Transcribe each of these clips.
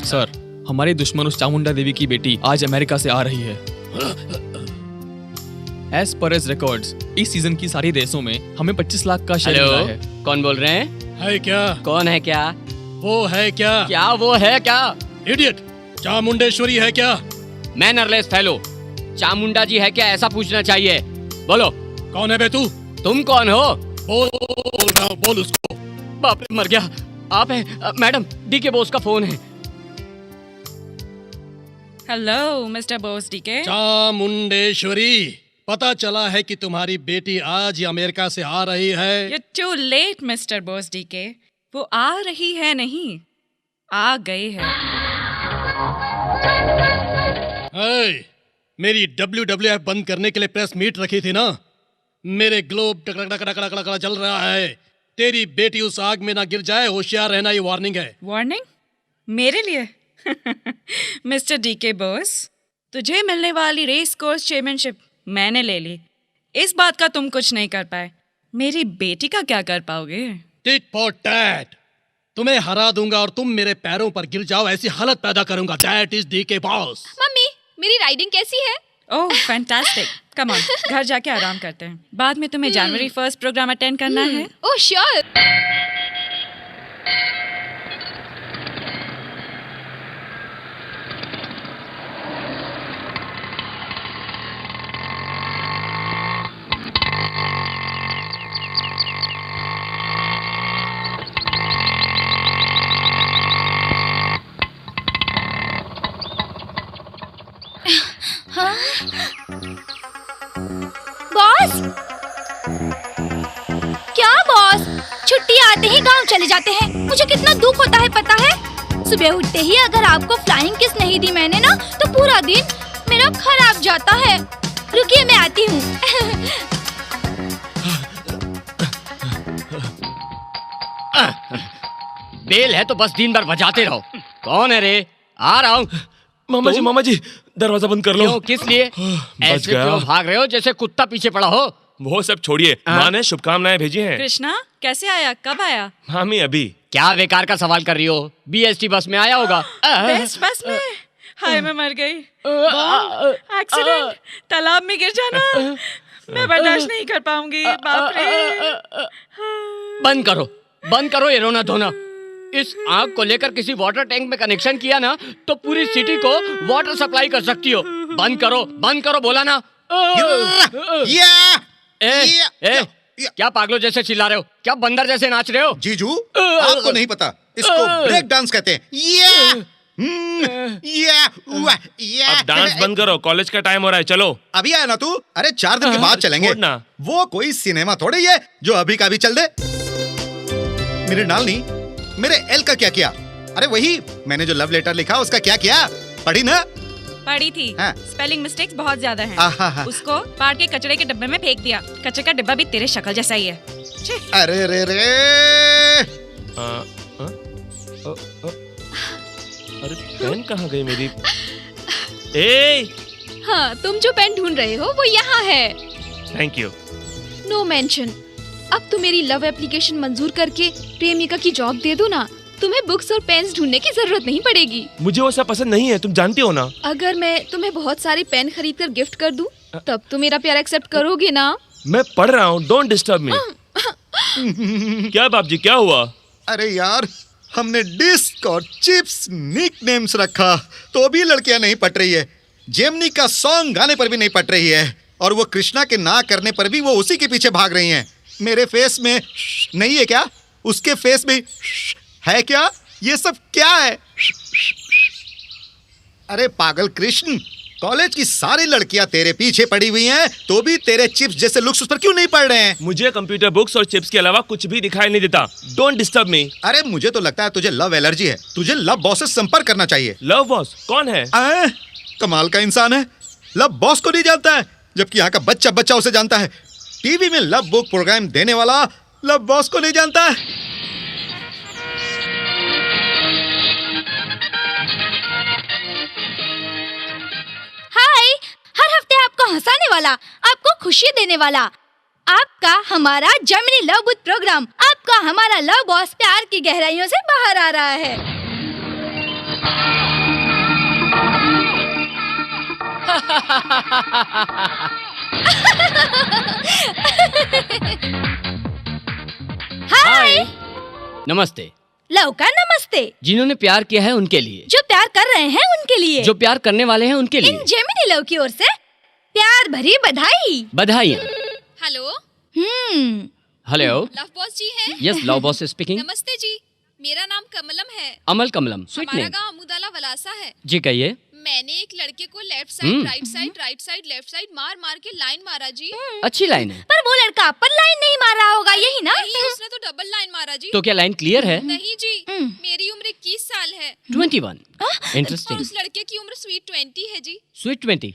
Sir, हमारे दुश्मन उस चामुंडा देवी की बेटी आज अमेरिका से आ रही है। एज पर एज रिकॉर्ड्स, इस सीजन की सारी रेसों में हमें 25 लाख का शेयर मिला है। कौन बोल रहे हैं? है क्या? कौन है क्या? वो है क्या? क्या वो है क्या? इडियट, चामुंडेश्वरी है क्या? मैनरलेस फेलो, चामुंडा जी है क्या ऐसा पूछना चाहिए। बोलो, कौन है बे तू? तुम कौन हो? बोल रहा हूँ, बोल उसको। बाप रे, मर गया। आप हैं? मैडम, डी के बोस का फोन है। Hello mister Bose DK. Chamundeshwari, पता चला है कि तुम्हारी बेटी आज ही अमेरिका से आ रही है। You're too late mister Bose DK. वो आ रही है नहीं, आ गई है। hey, मेरी WWF बंद करने के लिए प्रेस मीट रखी थी ना। मेरे ग्लोब टकटक चल रहा है। तेरी बेटी उस आग में ना गिर जाए, होशियार रहना, ये वार्निंग है। वार्निंग? मेरे लिए? मिस्टर डीके बोस, तुझे मिलने वाली रेस कोर्स चैंपियनशिप मैंने ले ली। इस बात का तुम कुछ नहीं कर पाए, मेरी बेटी का क्या कर पाओगे? Tit for tat. तुम्हें हरा दूंगा और तुम मेरे पैरों पर गिर जाओ, ऐसी हालत पैदा करूंगा। That is DK boss. Mummy, मेरी राइडिंग कैसी है? Oh fantastic. कम ऑन, घर जाके आराम करते हैं। बाद में तुम्हें जनवरी 1 प्रोग्राम अटेंड करना है। Oh sure. बॉस? क्या बॉस? छुट्टी आते ही गांव चले जाते हैं। मुझे कितना दुख होता है पता है? सुबह उठते ही अगर आपको फ्लाइंग किस नहीं दी मैंने ना, तो पूरा दिन मेरा खराब जाता है। रुकिए, मैं आती हूँ। बेल है तो बस दिन भर बजाते रहो। कौन है रे? आ रहा हूँ। मामा जी, दरवाजा बंद कर लो। क्यों? किस लिए? ऐसे क्यों भाग रहे हो जैसे कुत्ता पीछे पड़ा हो? वो सब छोड़िए, माँ ने शुभकामनाएं भेजी हैं। कृष्णा कैसे आया? कब आया? मामी अभी। क्या बेकार का सवाल कर रही हो? BST बस में आया होगा। बेस्ट बस में? हाय, मैं मर गई। एक्सीडेंट, तालाब में गिर जाना, मैं बर्दाश्त नहीं कर पाऊंगी। बाप रे। बंद करो ये रोना धोना। इस आग को लेकर किसी वाटर टैंक में कनेक्शन किया ना, तो पूरी सिटी को वाटर सप्लाई कर सकती हो। बंद करो बोला ना। क्या पागलों जैसे चिल्ला रहे हो? क्या बंदर जैसे नाच रहे हो? जीजू, आपको नहीं पता, इसको ब्रेक डांस कहते हैं। अब डांस बंद करो, कॉलेज का टाइम हो रहा है। चलो। अभी आया ना तू? अरे 4 दिन के बाद चलेंगे। वो कोई सिनेमा थोड़ी है जो अभी का भी चल दे। मेरे नालनी, मेरे एल का क्या किया? अरे वही मैंने जो लव लेटर लिखा उसका क्या किया? पढ़ी ना? पढ़ी थी। हाँ। स्पेलिंग मिस्टेक्स बहुत ज्यादा हैं। उसको पार्ट के कचरे के डब्बे में फेंक दिया। कचरे का डिब्बा भी तेरे शक्ल जैसा ही है। अरे रे रे। अरे पेन कहाँ गई मेरी? ए! हाँ, तुम जो पेन ढूंढ रहे हो वो यहाँ है। Thank you. No mention. अब तो मेरी लव एप्लीकेशन मंजूर करके प्रेमिका की जॉब दे दो ना, तुम्हें बुक्स और पेन्स ढूंढने की जरूरत नहीं पड़ेगी। मुझे वो सब पसंद नहीं है, तुम जानती हो ना। अगर मैं तुम्हें बहुत सारी पेन खरीद कर गिफ्ट कर दूं, तब तो मेरा प्यार एक्सेप्ट करोगे ना? मैं पढ़ रहा हूँ, डोंट डिस्टर्ब मी। क्या बाप जी, क्या हुआ? अरे यार, हमने डिस्क और चिप्स निकनेम्स रखा तो भी लड़कियां नहीं पट रही है। जेमनी का सॉन्ग गाने पर भी नहीं पट रही है, और वो कृष्णा के ना करने पर भी वो उसी के पीछे भाग रही हैं। मेरे फेस में नहीं है क्या? उसके फेस में है क्या? ये सब क्या है? अरे पागल कृष्ण, कॉलेज की सारी लड़कियां तेरे पीछे पड़ी हुई हैं, तो भी तेरे चिप्स जैसे लुक्स उस पर क्यों नहीं पड़ रहे हैं? मुझे कंप्यूटर बुक्स और चिप्स के अलावा कुछ भी दिखाई नहीं देता। Don't disturb me. अरे मुझे तो लगता है तुझे लव एलर्जी है। तुझे लव बॉस से संपर्क करना चाहिए। लव बॉस कौन है? कमाल का इंसान है, लव बॉस को नहीं जानता है, जबकि यहाँ का बच्चा बच्चा उसे जानता है। टीवी में लव बुक प्रोग्राम देने वाला लव बॉस को नहीं जानता है। हाय, हर हफ्ते आपको हंसाने वाला, आपको खुशी देने वाला, आपका हमारा जेमिनी लव बुक प्रोग्राम, आपका हमारा लव बॉस प्यार की गहराइयों से बाहर आ रहा है। हाय। नमस्ते। लौका नमस्ते। जिन्होंने प्यार किया है उनके लिए, जो प्यार कर रहे हैं उनके लिए, जो प्यार करने वाले हैं उनके इन लिए जेमिनी लव की ओर से प्यार भरी बधाई। बधाइयाँ। Hello, hello. लव बॉस जी हैं? Yes, love boss speaking. नमस्ते जी, मेरा नाम कमलम है। अमल कमलम, स्वीट हमारा नेम। गांव अमुदाला वलासा है। जी कहिए। मैंने एक लड़के को left side, right side, left side मार मार के लाइन मारा जी। अच्छी लाइन है। पर वो लड़का आप पर लाइन नहीं मार रहा होगा, यही ना? नहीं, उसने तो डबल लाइन मारा जी। तो क्या लाइन क्लियर है? नहीं जी, मेरी उम्र 21 साल है 21। और इंटरेस्टिंग। उस लड़के की उम्र स्वीट 20 है जी। स्वीट 20।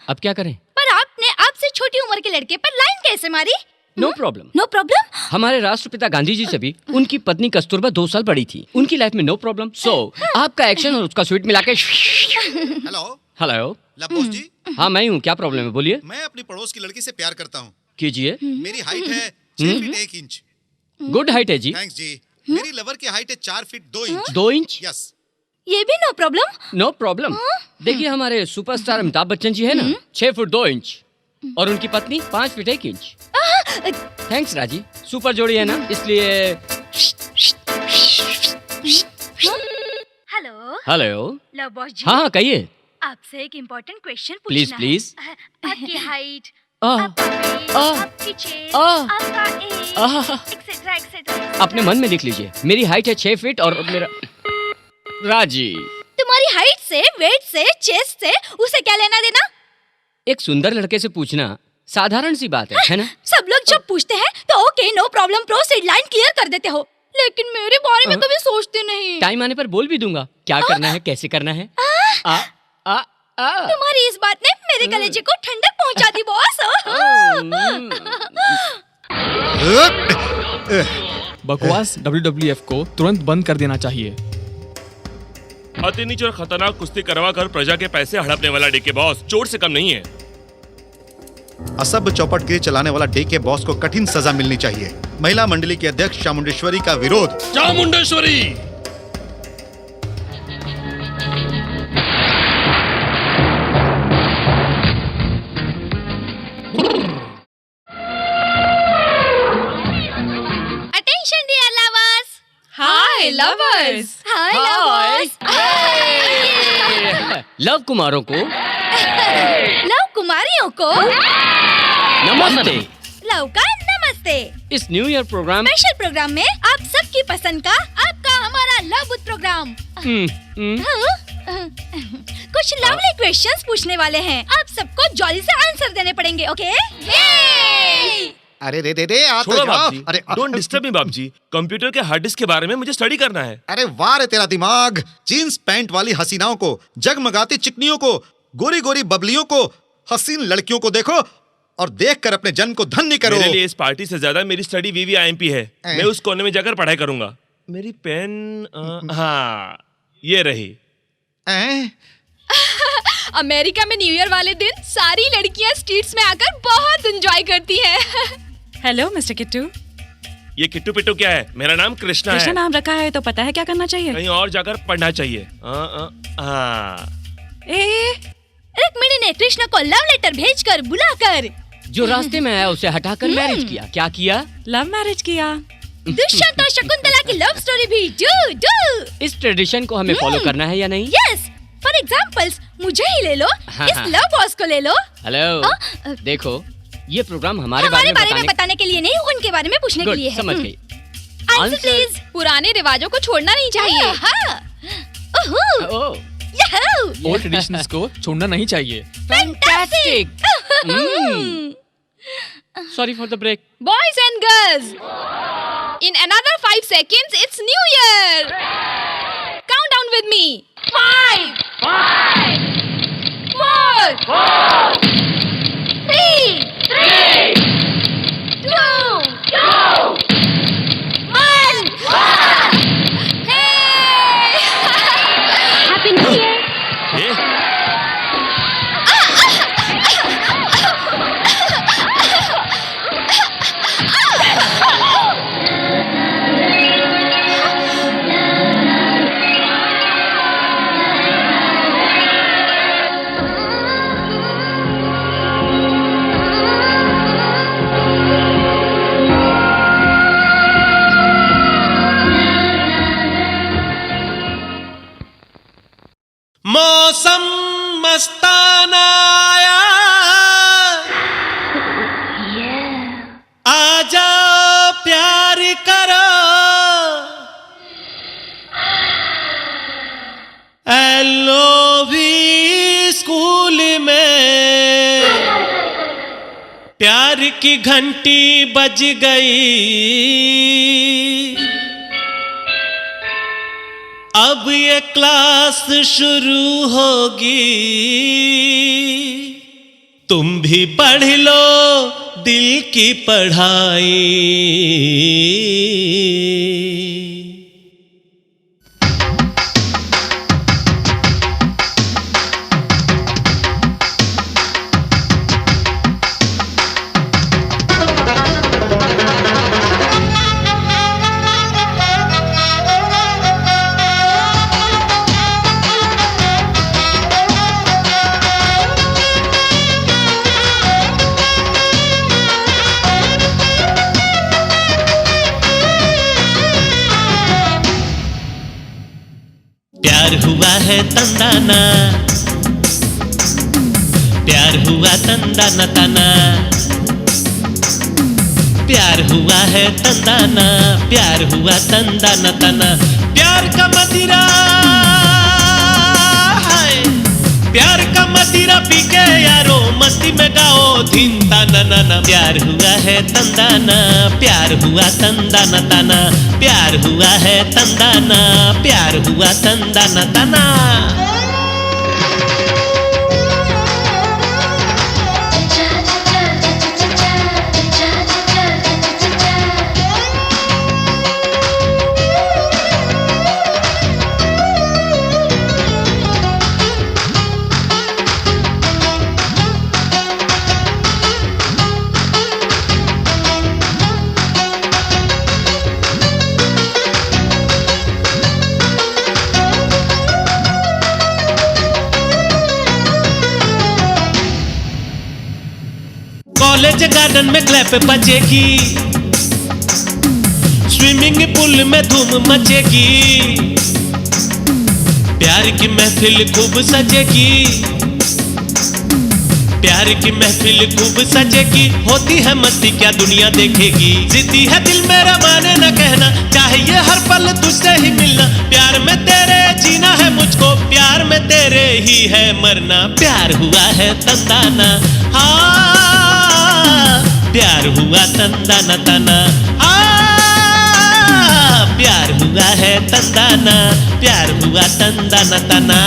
अब क्या करें? पर आपने आपसे छोटी उम्र के लड़के पर लाइन कैसे मारी? No problem. No problem. हमारे राष्ट्रपिता गांधी जी से भी उनकी पत्नी कस्तूरबा 2 साल बड़ी थी। उनकी लाइफ में नो प्रॉब्लम। सो आपका एक्शन और उसका स्वीट मिला के। Hello hello. लबोस जी, हाँ मैं हूँ, क्या प्रॉब्लम है बोलिए। मैं अपनी पड़ोस की लड़की से प्यार करता हूँ। कीजिए। मेरी हाइट है 6 फीट 1 इंच। गुड हाइट है जी। थैंक्स जी। मेरी लवर की हाइट है 4 फीट 2 इंच। 2 इंच। यस। ये भी नो प्रॉब्लम। No problem. देखिए हमारे सुपरस्टार अमिताभ बच्चन जी है ना, 6 फुट 2 इंच और उनकी पत्नी 5 फीट 1 इंच। थैंक्स राजी, सुपर जोड़ी है ना, इसलिए। Hello hello. लव बॉस जी, हाँ हाँ कहिए। आपसे एक इम्पोर्टेंट क्वेश्चन प्लीज पूछना प्लीज। है। आपकी हाइट, आह, आपका वेट, आह, आपकी चेस्ट, आह, आपका एज, आह। Etcetera etcetera. अपने मन में लिख लीजिए। मेरी हाइट है 6 फीट और मेरा। राजी, तुम्हारी हाइट से, वेट से, चेस्ट से उसे क्या लेना देना? एक सुंदर लड़के से पूछना साधारण सी बात है ना? सब लोग जब पूछते हैं तो okay no problem, proceed, line clear कर देते हो, लेकिन मेरे बारे में कभी सोचते नहीं। टाइम आने पर बोल भी दूंगा क्या करना है, कैसे करना है। आ, आ, आ। तुम्हारी इस बात ने मेरे कलेजे को ठंडक पहुंचा दी बॉस। बकवास WWF को तुरंत बंद कर देना चाहिए। अति नीच और खतरनाक कुश्ती करवा कर प्रजा के पैसे हड़पने वाला डीके बॉस चोर से कम नहीं है। असभ्य चौपटगिरी चलाने वाला डीके बॉस को कठिन सजा मिलनी चाहिए। महिला मंडली की अध्यक्ष चामुंडेश्वरी का विरोध। Chamundeshwari, attention dear lovers. Hi lovers. Hi lovers. Love कुमारों को लव कुमारियों को नमस्ते। लव का नमस्ते। इस new year program special program में आप सबकी पसंद का आपका हमारा लव बुथ प्रोग्राम। कुछ लवली क्वेश्चंस पूछने वाले हैं, आप सबको जॉली से आंसर देने पड़ेंगे, ओके? अरे रे आ तो छोड़ो जाओ। बाप जी, अरे डोंट डिस्टर्ब मी बाप जी। कंप्यूटर के हार्ड डिस्क के बारे में मुझे स्टडी करना है। अरे वाह रे तेरा दिमाग। जीन्स पैंट वाली हसीनाओं को, जगमगाती चिकनियों को, गोरी गोरी बबलियों को, हसीन लड़कियों को देखो और देखकर अपने जन्म को धन्य करो। मेरे लिए इस पार्टी से ज्यादा मेरी स्टडी VVIMP है। मैं उस कोने में जाकर पढ़ाई करूंगा। मेरी पेन हाँ ये रही। अमेरिका में न्यू ईयर वाले दिन सारी लड़कियां स्ट्रीट्स में आकर बहुत एंजॉय करती हैं। Hello mister Kittu. ये किट्टू पिट्टू क्या है? मेरा नाम कृष्णा कृष्णा है। नाम रखा है तो पता है क्या करना चाहिए? कहीं और जाकर पढ़ना चाहिए। रुक्मिणी ने कृष्ण को लव लेटर भेजकर बुलाकर जो रास्ते में आया उसे हटाकर मैरिज किया। क्या किया? लव मैरिज किया। दुष्यंत और शकुंतला की लव स्टोरी भी डू। इस ट्रेडिशन को हमें फॉलो करना है या नहीं? यस, फॉर एग्जांपल्स मुझे ही ले लो, इस लव बॉस को ले लो। हेलो, देखो ये प्रोग्राम हमारे हमारे बारे में बताने के लिए नहीं, उनके बारे में पूछने के लिए है। समझ गई। Answer please. पुराने रिवाजों को छोड़ना नहीं चाहिए। ओह, ओल्ड ट्रेडिशंस को छोड़ना नहीं चाहिए। Fantastic. Sorry for the break. Boys and girls, in another 5 seconds, it's New Year. Count down with me. 5, 4, 3, 2, 1. Hey! Happy New Year. ये प्यार की घंटी बज गई, अब ये क्लास शुरू होगी, तुम भी पढ़ लो दिल की पढ़ाई। प्यार हुआ है तंदाना, प्यार हुआ तंदाना तना, प्यार हुआ है तंदाना, प्यार हुआ तंदाना तना। प्यार का मदिरा है, प्यार का मदिरा पी के यारो मस्ती में गाओ धीन ताना ना। प्यार हुआ है तंदाना, प्यार हुआ तंदाना तना, प्यार हुआ है तंदाना, प्यार हुआ तंदाना तना। कॉलेज गार्डन में क्लैप बजेगी, स्विमिंग पूल में धूम मचेगी, प्यार की महफिल खूब सजेगी, प्यार की महफिल खूब सजेगी। होती है मस्ती क्या दुनिया देखेगी, जिद्दी है दिल मेरा माने न कहना, चाहिए हर पल तुझसे ही मिलना। प्यार में तेरे जीना है मुझको, प्यार में तेरे ही है मरना। प्यार हुआ है तंदाना, हाँ प्यार हुआ तंदाना तना, प्यार हुआ है तंदाना, प्यार हुआ तंदाना तना।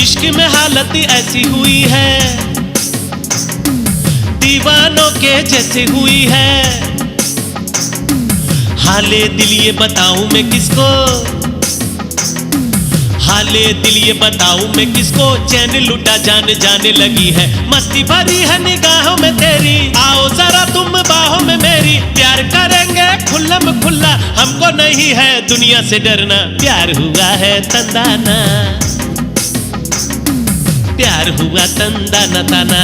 इश्क में हालत ऐसी हुई है, दीवानों के जैसे हुई है। हाले दिल ये बताऊं मैं किसको, हाले दिल ये बताऊं मैं किसको, चैन लुटा जान जाने लगी है। मस्ती भरी है निगाहों में तेरी, आओ जरा तुम बाहों में मेरी। प्यार करेंगे खुल्लम खुल्ला, हमको नहीं है दुनिया से डरना। प्यार हुआ है तंदाना, प्यार हुआ तंदाना तना,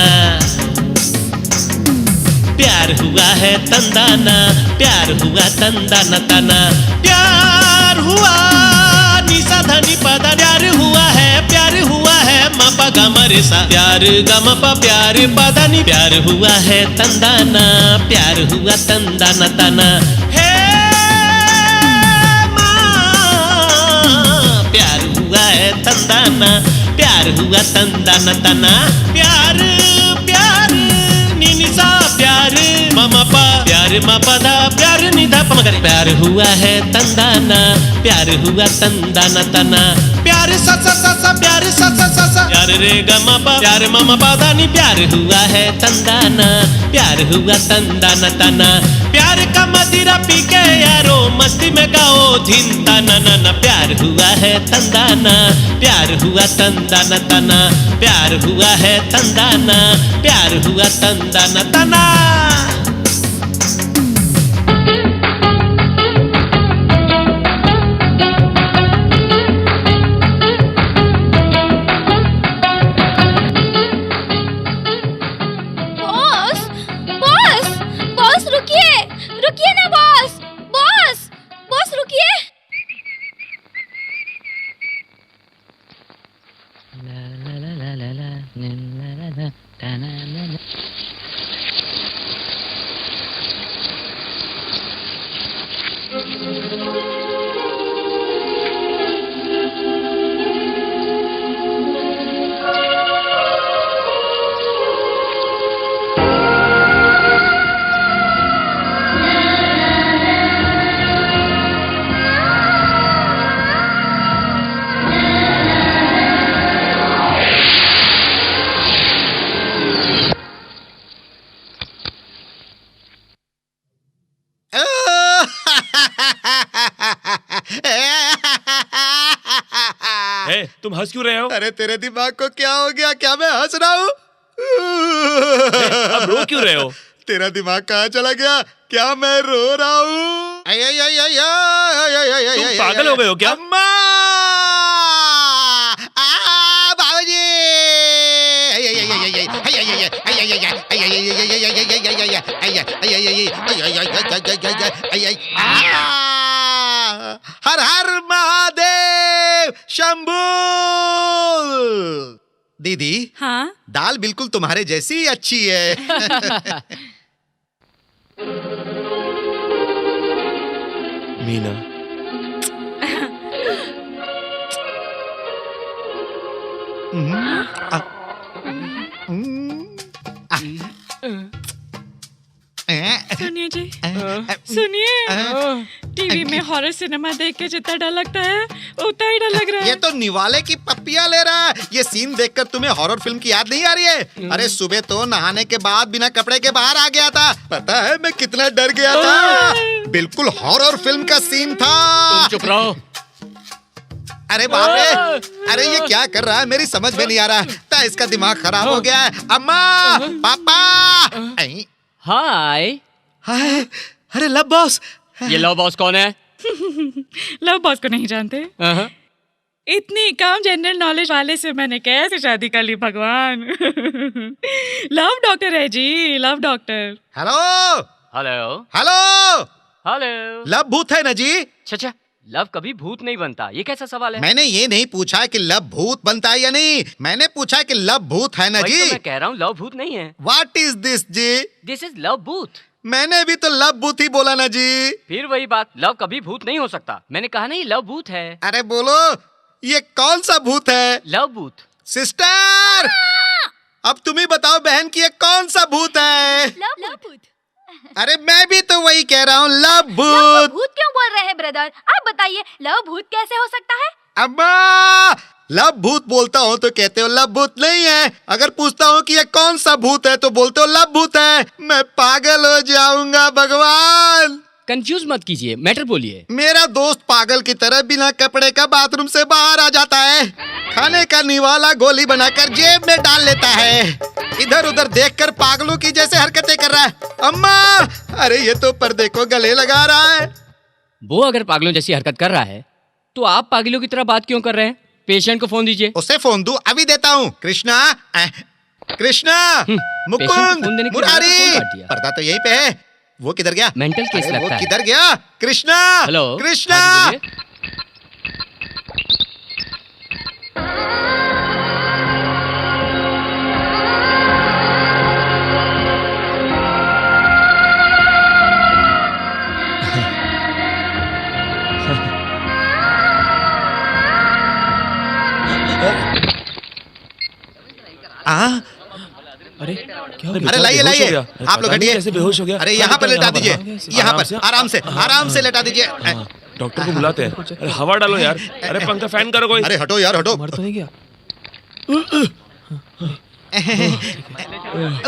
प्यार हुआ है तंदाना, प्यार हुआ तंदाना तना। प्यार हुआ निशा धनी पदा, प्यार हुआ है मपा गमरे सा, प्यार गमपा प्यार पदानी। प्यार हुआ है तंदाना, प्यार हुआ तंदाना तना। हे माँ प्यार हुआ है तंदाना, प्यार हुआ तंदाना तना। प्यार प्यार निनिसा प्यार मामा पा, प्यार मापा दा, प्यार निधा पमगरे। प्यार हुआ है तंदाना, प्यार हुआ तंदाना तना। प्यार सा सा सा सा, प्यार सा सा सा सा, प्यार रे गा मापा, प्यार मामा पादा नी। प्यार हुआ है तंदाना, प्यार हुआ तंदाना तना। प्यार का मदिरा पी के यारो मस्ती में गाओ धीन ताना ना ना। प्यार हुआ है तंदाना, प्यार हुआ तंदाना तना। प्यार हुआ है तंदाना, प्यार हुआ तंदाना तना। तुम हंस क्यों रहे हो? अरे तेरे दिमाग को क्या हो गया? क्या मैं हंस रहा हूँ? अब रो क्यों रहे हो? तेरा दिमाग कहाँ चला गया? क्या मैं रो रहा हूँ? तुम पागल हो गए हो क्या? अम्मा! बाबूजी! हर हर महादेव शंभू! दीदी, हाँ दाल बिल्कुल तुम्हारे जैसी अच्छी है। मीना, सुनिए जी, सुनिए, टीवी में हॉरर सिनेमा देख के जितना डर लगता है उतना ही डर लग रहा है। ये तो निवाले की पप्पियां ले रहा है। ये सीन देखकर तुम्हें हॉरर फिल्म की याद नहीं आ रही है? अरे सुबह तो नहाने के बाद बिना कपड़े के बाहर आ गया था। पता है मैं कितना डर गया था? बिल्कुल हॉरर फिल्म का सीन था। तुम चुप रहो। अरे बाप रे, अरे ये क्या कर रहा है? मेरी समझ में नहीं आ रहा था। इसका दिमाग खराब हो गया है। अम्मा, पापा। हाय। हाय, अरे लव बॉस। ये लव बॉस कौन है? लव बॉस को नहीं जानते? इतनी कम जनरल नॉलेज वाले से मैंने कैसे शादी कर ली भगवान। लव डॉक्टर है जी, love doctor. Hello hello hello, hello. Love भूत है ना जी? अच्छा, लव कभी भूत नहीं बनता। ये कैसा सवाल है? मैंने ये नहीं पूछा कि लव भूत बनता है या नहीं, मैंने पूछा कि लव भूत है ना वही जी? तो मैं कह रहा हूँ, लव भूत नहीं है। What is this ji? This is love भूत। मैंने भी तो लव भूत ही बोला ना जी। फिर वही बात, लव कभी भूत नहीं हो सकता। मैंने कहा नहीं, लव भूत है। अरे बोलो, ये कौन सा भूत है? लव भूत। सिस्टर, अब तुम ही बताओ बहन की ये कौन सा भूत है? लव भूत। अरे मैं भी तो वही कह रहा हूँ, लव भूत। भूत क्यों बोल रहे हैं ब्रदर? आप बताइए, लव भूत कैसे हो सकता है? अम्मा, लव भूत बोलता हूँ तो कहते हो लव भूत नहीं है। अगर पूछता हूँ कि ये कौन सा भूत है तो बोलते हो लव भूत है। मैं पागल हो जाऊंगा भगवान। कंफ्यूज मत कीजिए, मैटर बोलिए। मेरा दोस्त पागल की तरह बिना कपड़े का बाथरूम से बाहर आ जाता है। खाने का निवाला गोली बनाकर जेब में डाल लेता है। इधर उधर देखकर पागलों की जैसे हरकतें कर रहा है। अम्मा, अरे ये तो पर्दे को गले लगा रहा है। वो अगर पागलों जैसी हरकत कर रहा है तो आप पागलों की तरह बात क्यों कर रहे हैं? पेशेंट को फोन दीजिए। उसे फोन दूं? अभी देता हूँ। कृष्णा, कृष्णा, मुकुंद, मुरारी। पर्दा तो यहीं पे है। वो किधर गया? मेंटल केस लगता वो है। किधर गया? कृष्णा, हेलो कृष्णा। अरे क्या हो गया? अरे लाइए लाइए, आप लोग हटिए। कैसे बेहोश हो गया? अरे यहाँ पर लेटा दीजिए, यहाँ पर आराम से लेटा दीजिए। डॉक्टर को बुलाते हैं। अरे हवा डालो यार। अरे पंखा फैन करो कोई। अरे हटो यार, हटो। मर तो नहीं गया?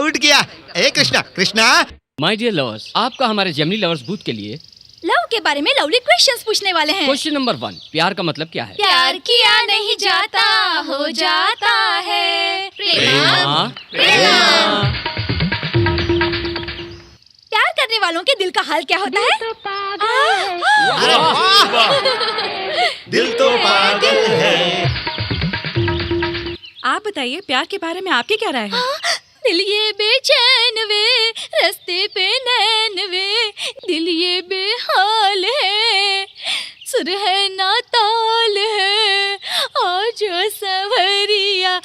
उठ गया। ए Krishna, Krishna. My dear lovers, आपका हमारे जेमिनी लवर्स बूथ के लिए लव के बारे में लवली क्वेश्चंस पूछने वाले हैं। क्वेश्चन नंबर 1, प्यार का मतलब क्या है? प्यार किया नहीं जाता, हो जाता है प्रेम। प्यार करने वालों के दिल का हाल क्या होता है? अरे वाह, दिल तो पागल है। आप बताइए, प्यार के बारे में आपकी क्या राय है? दिल ये बेचैन वे, रास्ते पे नैन वे, दिल ये बेहाल है, सुर है ना ताल है, आज सवरिया।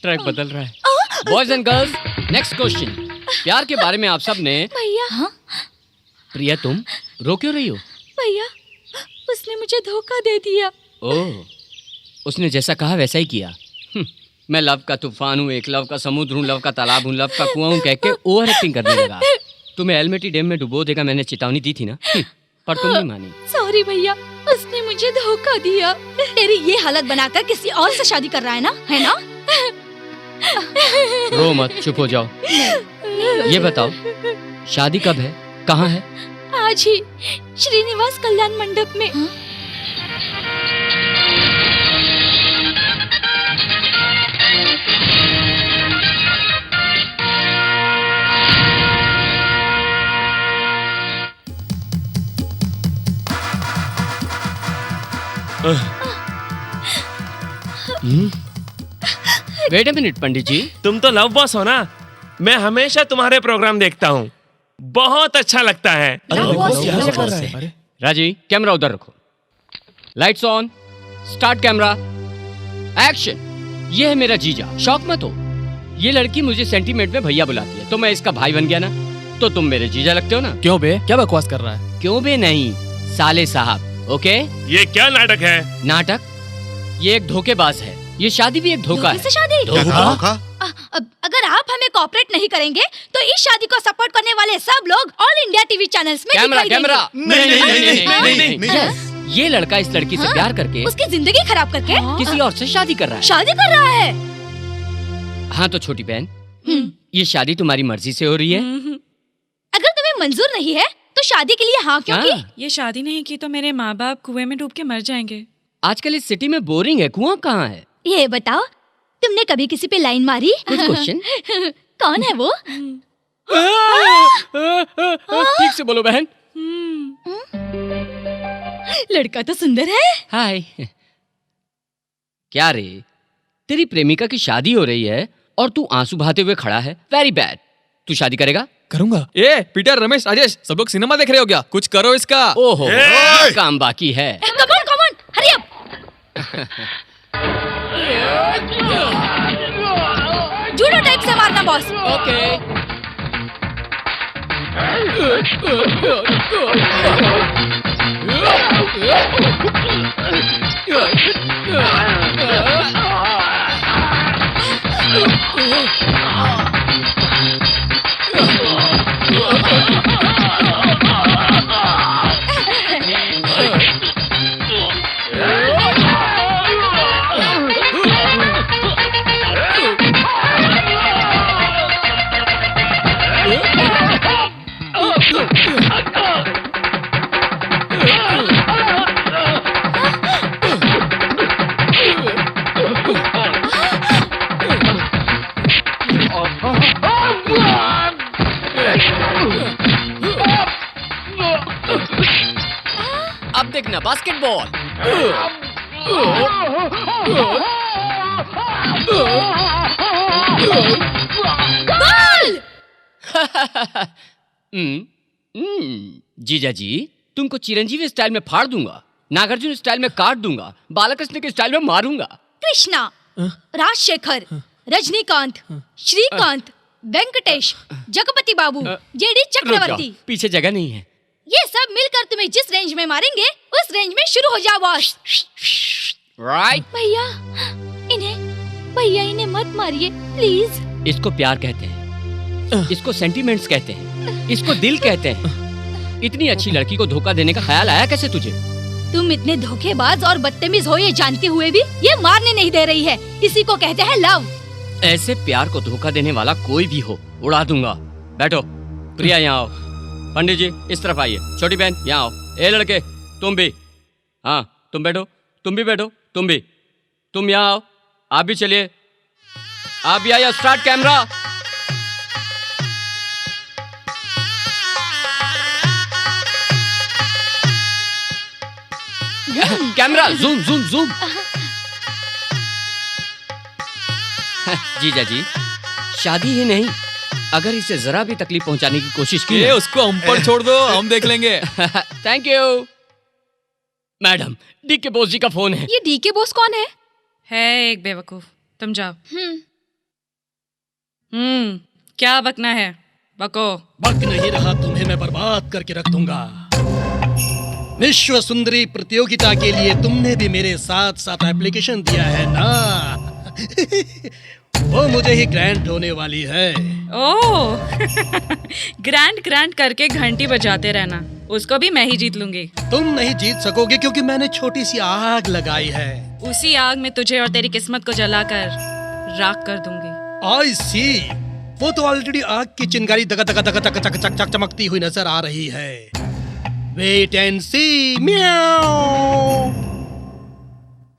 ट्रैक बदल रहा है। Boys and girls, next question. प्यार के बारे में आप सब ने भैया, प्रिया तुम रो क्यों रही हो? भैया, उसने मुझे धोखा दे दिया। ओह, उसने जैसा कहा वैसा ही किया। मैं लव का तूफान हूँ, एक लव का समुद्र हूँ, लव का तालाब हूँ, लव का कुआं हूँ कह के ओवर एक्टिंग करने लगा। तुम्हें एलमेटी डैम में डुबो देगा, मैंने चेतावनी दी थी ना, पर तुम नहीं मानी। सॉरी भैया, उसने मुझे धोखा दिया। तेरी ये हालत बनाकर किसी और से शादी कर रहा है ना, है ना? रो मत, चुप हो जाओ। ये बताओ, शादी कब है, कहाँ है? आज ही श्रीनिवास कल्याण मंडप में। वेट अ मिनट पंडित जी। तुम तो लव बॉस हो ना, मैं हमेशा तुम्हारे प्रोग्राम देखता हूँ, बहुत अच्छा लगता है। राजी कैमरा उधर रखो, lights on, start camera, action. ये है मेरा जीजा, शौक मत हो। ये लड़की मुझे सेंटीमेंट में भैया बुलाती है, तो मैं इसका भाई बन गया ना, तो तुम मेरे जीजा लगते हो ना। क्यों बे, क्या बकवास कर रहा है? क्यों बे नहीं, साले साहब। ओके, ये क्या नाटक है? नाटक? ये एक धोखेबाज है, ये शादी भी एक धोखा है। धोखे से शादी? धोखा? अगर आप हमें कोऑपरेट नहीं करेंगे तो इस शादी को सपोर्ट करने वाले सब लोग ऑल इंडिया टीवी चैनल्स में कैमरा दिखाई देंगे। कैमरा नहीं। ये लड़का इस लड़की से प्यार करके उसकी जिंदगी खराब करके किसी और से शादी कर रहा है। शादी कर रहा है। हाँ तो छोटी बहन, ये शादी तुम्हारी मर्जी से हो रही है? अगर तुम्हें मंजूर नहीं है तो शादी के लिए हाँ क्यों की? ये शादी नहीं की तो मेरे माँ बाप कुएं में डूब के मर जाएंगे। आजकल इस सिटी में बोरिंग है, कुआं कहाँ है? ये बताओ, तुमने कभी किसी पे लाइन मारी? कुछ क्वेश्चन। कौन है वो? ठीक से बोलो बहन। लड़का तो सुंदर है। हाय। क्या रे, तेरी प्रेमिका की शादी हो रही है और तू आंसू बहाते हुए खड़ा है। Very bad. तू शादी करेगा? करूंगा। ए पीटर, रमेश, राजेश, सब लोग सिनेमा देख रहे हो क्या? कुछ करो इसका। ओहो, काम बाकी है। Come on, hurry up. Judo type से मारना बॉस। ओके। अब देखना बास्केटबॉल। जीजा जी, तुमको चिरंजीवी स्टाइल में फाड़ दूंगा, नागार्जुन स्टाइल में काट दूंगा, बालकृष्ण के स्टाइल में मारूंगा। कृष्णा, राजशेखर, रजनीकांत, श्रीकांत, वेंकटेश, जगपति बाबू, जेडी चक्रवर्ती। पीछे जगह नहीं है। ये सब मिलकर तुम्हें जिस रेंज में मारेंगे उस रेंज में शुरू हो जाओ बॉस। राइट। भैया इन्हें मत मारिए प्लीज। इसको प्यार कहते हैं, इसको सेंटीमेंट्स कहते हैं, इसको दिल कहते हैं। इतनी अच्छी लड़की को धोखा देने का ख्याल आया कैसे तुझे? तुम इतने धोखेबाज और बदतमीज हो ये जानते हुए भी ये मारने नहीं दे रही है। इसी को कहते हैं लव। ऐसे प्यार को धोखा देने वाला कोई भी हो, उड़ा दूंगा। बैठो। प्रिया यहाँ आओ। पंडित जी इस तरफ आइए। छोटी बहन यहाँ आओ। ए लड़के तुम भी, हाँ तुम बैठो, तुम भी बैठो, तुम भी, तुम यहाँ आओ। आप भी चलिए, आप भी आइए। Start camera. Camera zoom zoom zoom. जीजा जी, शादी ही नहीं, अगर इसे जरा भी तकलीफ पहुंचाने की कोशिश की ये उसको हम पर छोड़ दो, हम देख लेंगे। Thank you. Madam, DK Bose ji का फोन है। ये डीके बोस कौन है? एक बेवकूफ। तुम जाओ। क्या बकना है? बको। बक नहीं रहा, तुम्हें मैं बर्बाद करके रख दूंगा। विश्व सुंदरी प्रतियोगिता के लिए तुमने भी मेरे साथ साथ एप्लीकेशन दिया है ना? वो मुझे ही ग्रांट होने वाली है। ओह ग्रांट करके घंटी बजाते रहना, उसको भी मैं ही जीत लूंगी। तुम नहीं जीत सकोगे क्योंकि मैंने छोटी सी आग लगाई है। उसी आग में तुझे और तेरी किस्मत को जलाकर राख कर दूंगी। आई सी, वो तो ऑलरेडी आग की चिंगारी दगा दगा दगा दगा चक चक चक चमकती हुई नजर आ रही है। वेट एंड सी। म्याऊ।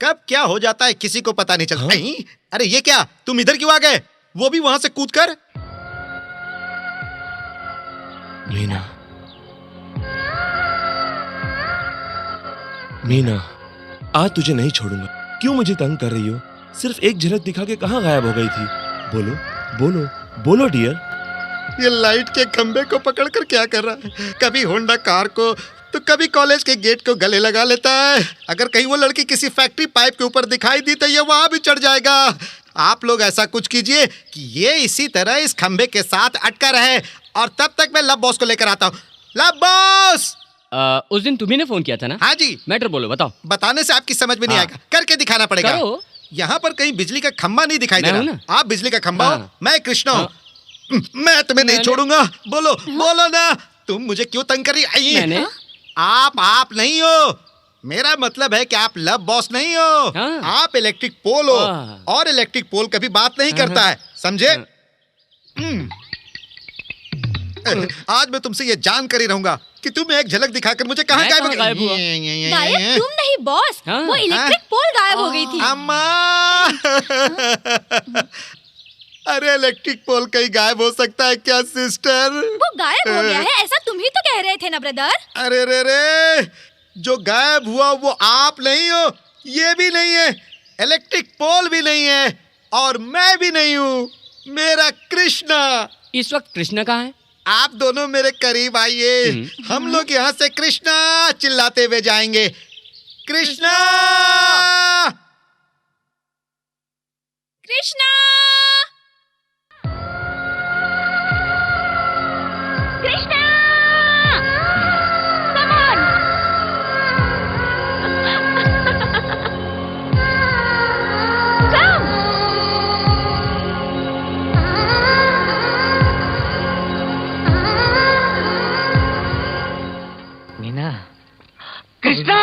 कब क्या हो जाता है किसी को पता नहीं चलता। नहीं, अरे ये क्या, तुम इधर क्यों आ गए, वो भी वहां से कूद कर? मीना, मीना, आज तुझे नहीं छोड़ूंगा। क्यों मुझे तंग कर रही हो? सिर्फ एक झलक दिखा के कहाँ गायब हो गई थी? बोलो बोलो बोलो डियर। ये लाइट के खंबे को पकड़कर क्या कर रहा है? कभी होंडा कार को तो कभी कॉलेज के गेट को गले लगा लेता है। अगर कहीं वो लड़की किसी फैक्ट्री पाइप के ऊपर दिखाई दी तो ये वहां भी चढ़ जाएगा। आप लोग ऐसा कुछ कीजिए कि ये इसी तरह इस खंबे के साथ अटका रहे, और तब तक मैं लब बॉस को लेकर आता हूँ। लब बॉस! उस दिन तुम्ही ने फोन किया था ना? हाँ जी। मैटर बोलो, बताओ। बताने से आपकी समझ में नहीं आएगा, करके दिखाना पड़ेगा। करो। यहाँ पर कहीं बिजली का खंबा नहीं दिखाई दे मैं रहा। हूं आप बिजली का खंबा हो, हाँ। मैं कृष्णा हूँ। मैं तुम्हें नहीं छोड़ूंगा। बोलो बोलो ना, तुम मुझे क्यों तंग कर रही? मैंने? आप नहीं हो, मेरा मतलब है कि आप लब बॉस नहीं हो। हाँ। आप इलेक्ट्रिक पोल हो, हाँ। और इलेक्ट्रिक पोल कभी बात नहीं करता है, समझे? आज मैं तुमसे ये जान कर ही रहूंगा कि तुम एक झलक दिखाकर मुझे कहाँ मैं कहाँ गायब हुआ? गायब तुम नहीं बॉस, हाँ। वो इलेक्ट्रिक पोल गायब हो गई थी। अम्मा! अरे इलेक्ट्रिक पोल कहीं गायब हो सकता है क्या सिस्टर? वो गायब हो गया है, ऐसा तुम ही तो कह रहे थे ना ब्रदर। अरे रे रे, जो गायब हुआ वो आप नहीं हो, ये भी नहीं है, इलेक्ट्रिक पोल भी नहीं है, और मैं भी नहीं हूँ, मेरा कृष्णा। इस वक्त कृष्णा कहाँ है? आप दोनों मेरे करीब आइए, हम लोग यहाँ से कृष्णा चिल्लाते हुए जाएंगे। Krishna! Krishna! Krishna! Come on! Come! Meena, Krishna!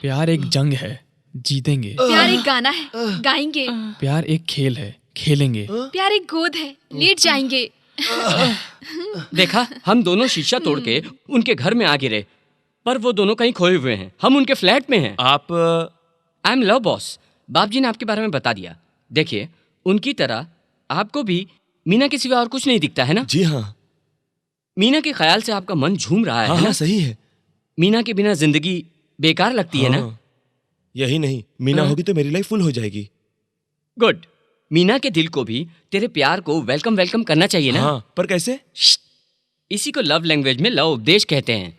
प्यार एक जंग है, जीतेंगे। प्यार एक गाना है, गाएंगे। प्यार एक खेल है, खेलेंगे। प्यार एक गोद है, लेट जाएंगे। देखा, हम दोनों शीशा तोड़ के उनके घर में आ गिरे, पर वो दोनों कहीं खोए हुए हैं। हम उनके फ्लैट में हैं। आप आई एम लव बॉस। बाप जी ने आपके बारे में बता दिया। देखिए, उनकी तरह आपको भी मीना के सिवा और कुछ नहीं दिखता है ना? जी हाँ। मीना के ख्याल से आपका मन झूम रहा है हाँ, ना? हाँ, सही है। मीना के बिना जिंदगी बेकार लगती है ना? हाँ, यही नहीं, मीना हाँ। होगी तो मेरी लाइफ फुल हो जाएगी। गुड। मीना के दिल को भी तेरे प्यार को वेलकम वेलकम करना चाहिए ना? हाँ, पर कैसे? इसी को लव लैंग्वेज में लव उपदेश कहते हैं।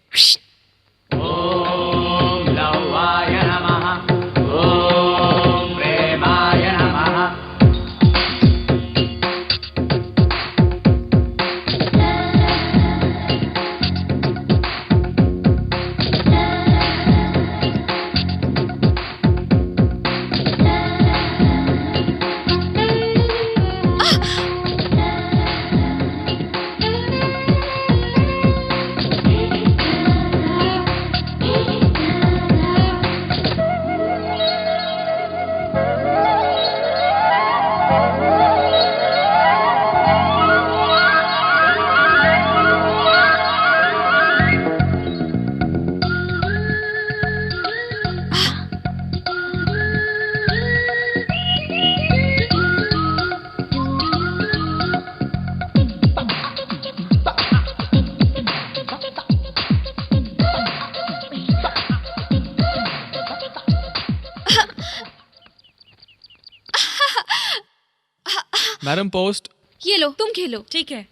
Madam post. ये लो, तुम खेलो। ठीक है।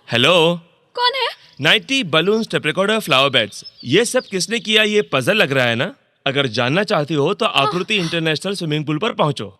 हेलो, कौन है? 90 balloons, tape recorder, flower beds, ये सब किसने किया? ये पजल लग रहा है ना? अगर जानना चाहती हो तो आकृति इंटरनेशनल स्विमिंग पूल पर पहुंचो।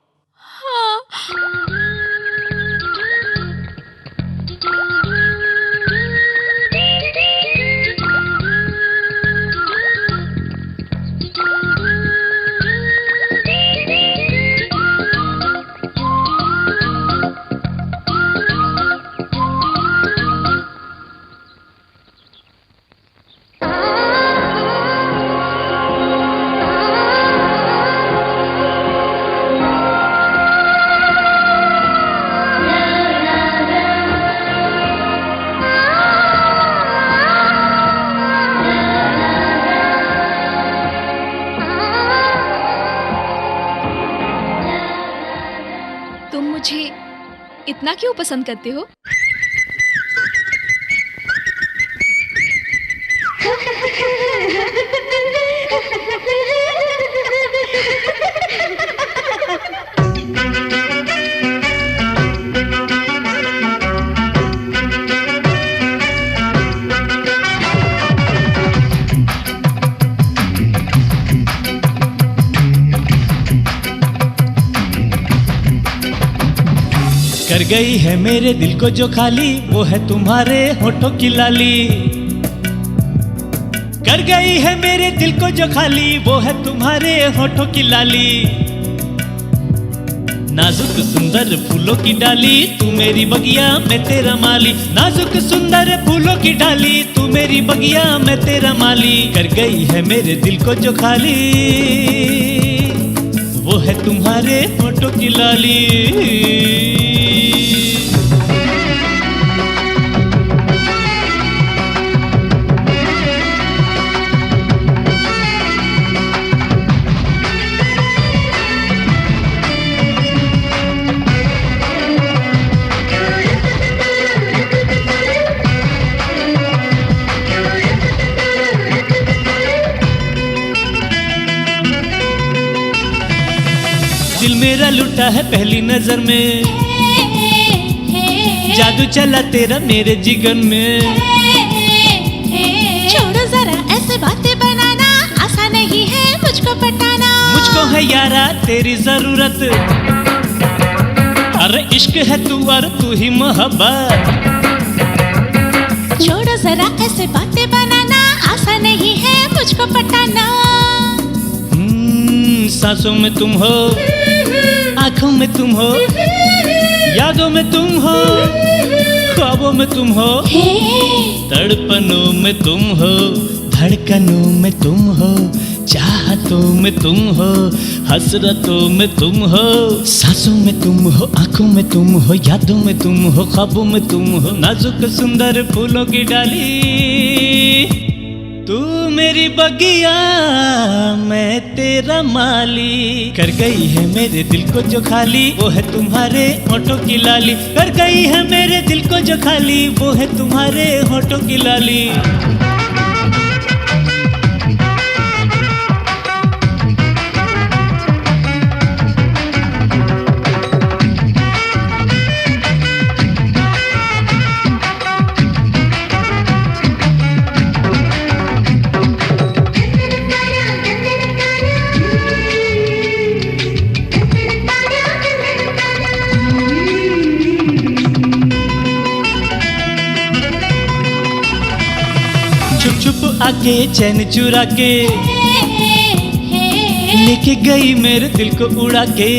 इतना क्यों पसंद करते हो? कर गई है मेरे दिल को जो खाली, वो है तुम्हारे होठों की लाली। कर गई है मेरे दिल को जो खाली, वो है तुम्हारे होठों की लाली। नाजुक सुंदर फूलों की डाली, तू मेरी बगिया मैं तेरा माली। नाजुक सुंदर फूलों की डाली, तू मेरी बगिया मैं तेरा माली। कर गई है मेरे दिल को जो खाली, वो है तुम्हारे होठों की लाली। दिल मेरा लुटा है पहली नजर में, जादू चला तेरा मेरे जिगर में। छोड़ो जरा ऐसे बातें बनाना, आसान नहीं है मुझको पटाना। मुझको है यारा तेरी जरूरत, अरे इश्क है तू और तू ही मोहब्बत। छोड़ो जरा ऐसे बातें बनाना, आसान नहीं है मुझको पटाना। सांसों में तुम हो, आँखों में तुम हो, यादों में तुम हो, ख्वाबों में तुम हो, तड़पनों में तुम हो, धड़कनों में तुम हो, चाहतों में तुम हो, हसरतों में तुम हो। सांसों में तुम हो, आँखों में तुम हो, यादों में तुम हो, ख्वाबों में तुम हो। नाजुक सुंदर फूलों की डाली, तू मेरी बगिया मैं तेरा माली, कर गई है मेरे दिल को जो खाली वो है तुम्हारे होठों की लाली, कर गई है मेरे दिल को जो खाली वो है तुम्हारे होठों की लाली। आके चैन चुरा के लेके गई मेरे दिल को उड़ा के।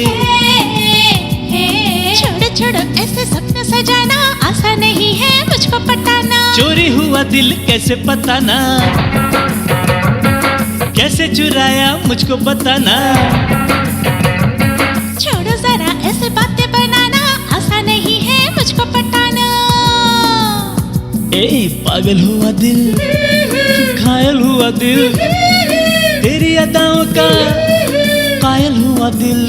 छोड़ो छोड़ो ऐसे सपने सजाना, आसान नहीं है मुझको पटाना। चोरी हुआ दिल कैसे पताना, कैसे चुराया मुझको बताना। छोड़ो जरा ऐसे बातें बनाना, आसान नहीं है मुझको पटाना। ए पागल हुआ दिल, घायल हुआ दिल, तेरी अदाओं का कायल हुआ दिल।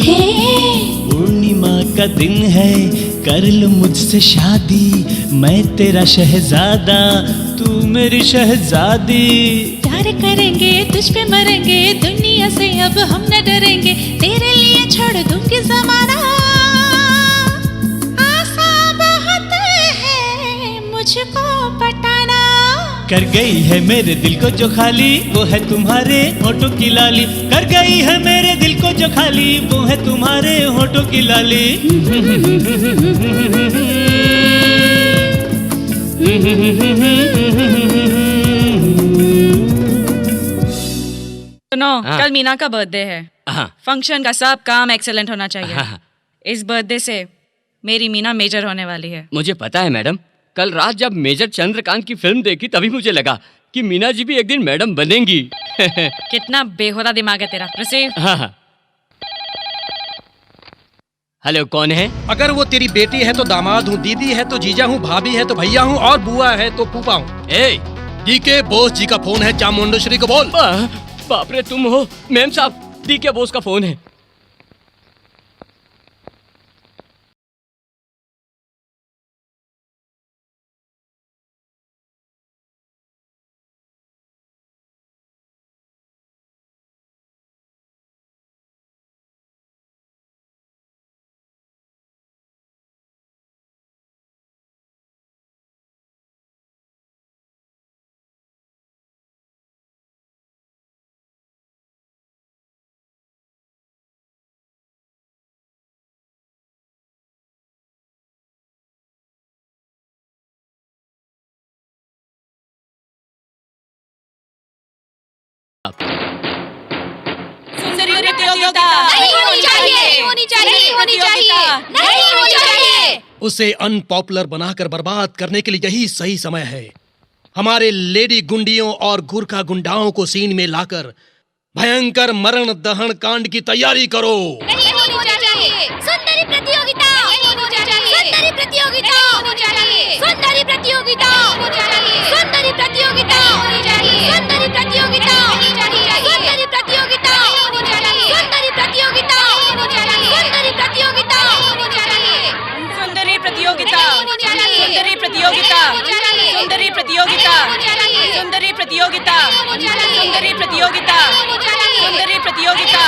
पूर्णिमा का दिन है कर लो मुझसे शादी, मैं तेरा शहजादा तू मेरी शहजादी। प्यार करेंगे तुझ पे मरेंगे, दुनिया से अब हम न डरेंगे, तेरे लिए छोड़ दूंगी जमाना। आसा बहुत है मुझको पटाना। कर गई है मेरे दिल को जो खाली वो है तुम्हारे होठों की लाली, कर गई है मेरे दिल को जो खाली वो है तुम्हारे होठों की लाली। सुनो, कल मीना का बर्थडे है। हाँ। फंक्शन का सब काम एक्सेलेंट होना चाहिए। हाँ। इस बर्थडे से मेरी मीना मेजर होने वाली है। मुझे पता है मैडम, कल रात जब मेजर चंद्रकांत की फिल्म देखी तभी मुझे लगा कि मीना जी भी एक दिन मैडम बनेंगी। कितना बेहुदा दिमाग है तेरा। रिसीव। हाँ। हेलो, कौन है? अगर वो तेरी बेटी है तो दामाद हूँ, दीदी है तो जीजा हूँ, भाभी है तो भैया हूँ और बुआ है तो फूफा हूँ। डीके बोस जी का फोन है, चामुंडेश्वरी को बोल। बाप रे, तुम हो? मैम साहब, डीके बोस का फोन है। सुंदरी प्रतियोगिता नहीं होनी चाहिए, होनी चाहिए, होनी चाहिए, नहीं होनी चाहिए। उसे अनपॉपुलर बनाकर बर्बाद करने के लिए यही सही समय है। हमारे लेडी गुंडियों और गुरखा गुंडाओं को सीन में लाकर भयंकर मरण दहन कांड की तैयारी करो। नहीं होनी चाहिए। सुंदरी प्रतियोगिता नहीं होनी चाहिए। सुंदरी प्रतियोगिता होनी चाहिए। सुंदरी प्रतियोगिता होनी चाहिए। सुंदरी प्रतियोगिता होनी चाहिए। सुंदरी प्रतियोगिता होनी चाहिए। सुंदरी प्रतियोगिता होनी चाहिए। सुंदरी प्रतियोगिता होनी चाहिए। सुंदरी प्रतियोगिता होनी चाहिए। सुंदरी प्रतियोगिता होनी चाहिए। सुंदरी प्रतियोगिता सुंदरी प्रतियोगिता सुंदरी प्रतियोगिता सुंदरी प्रतियोगिता सुंदरी प्रतियोगिता सुंदरी प्रतियोगिता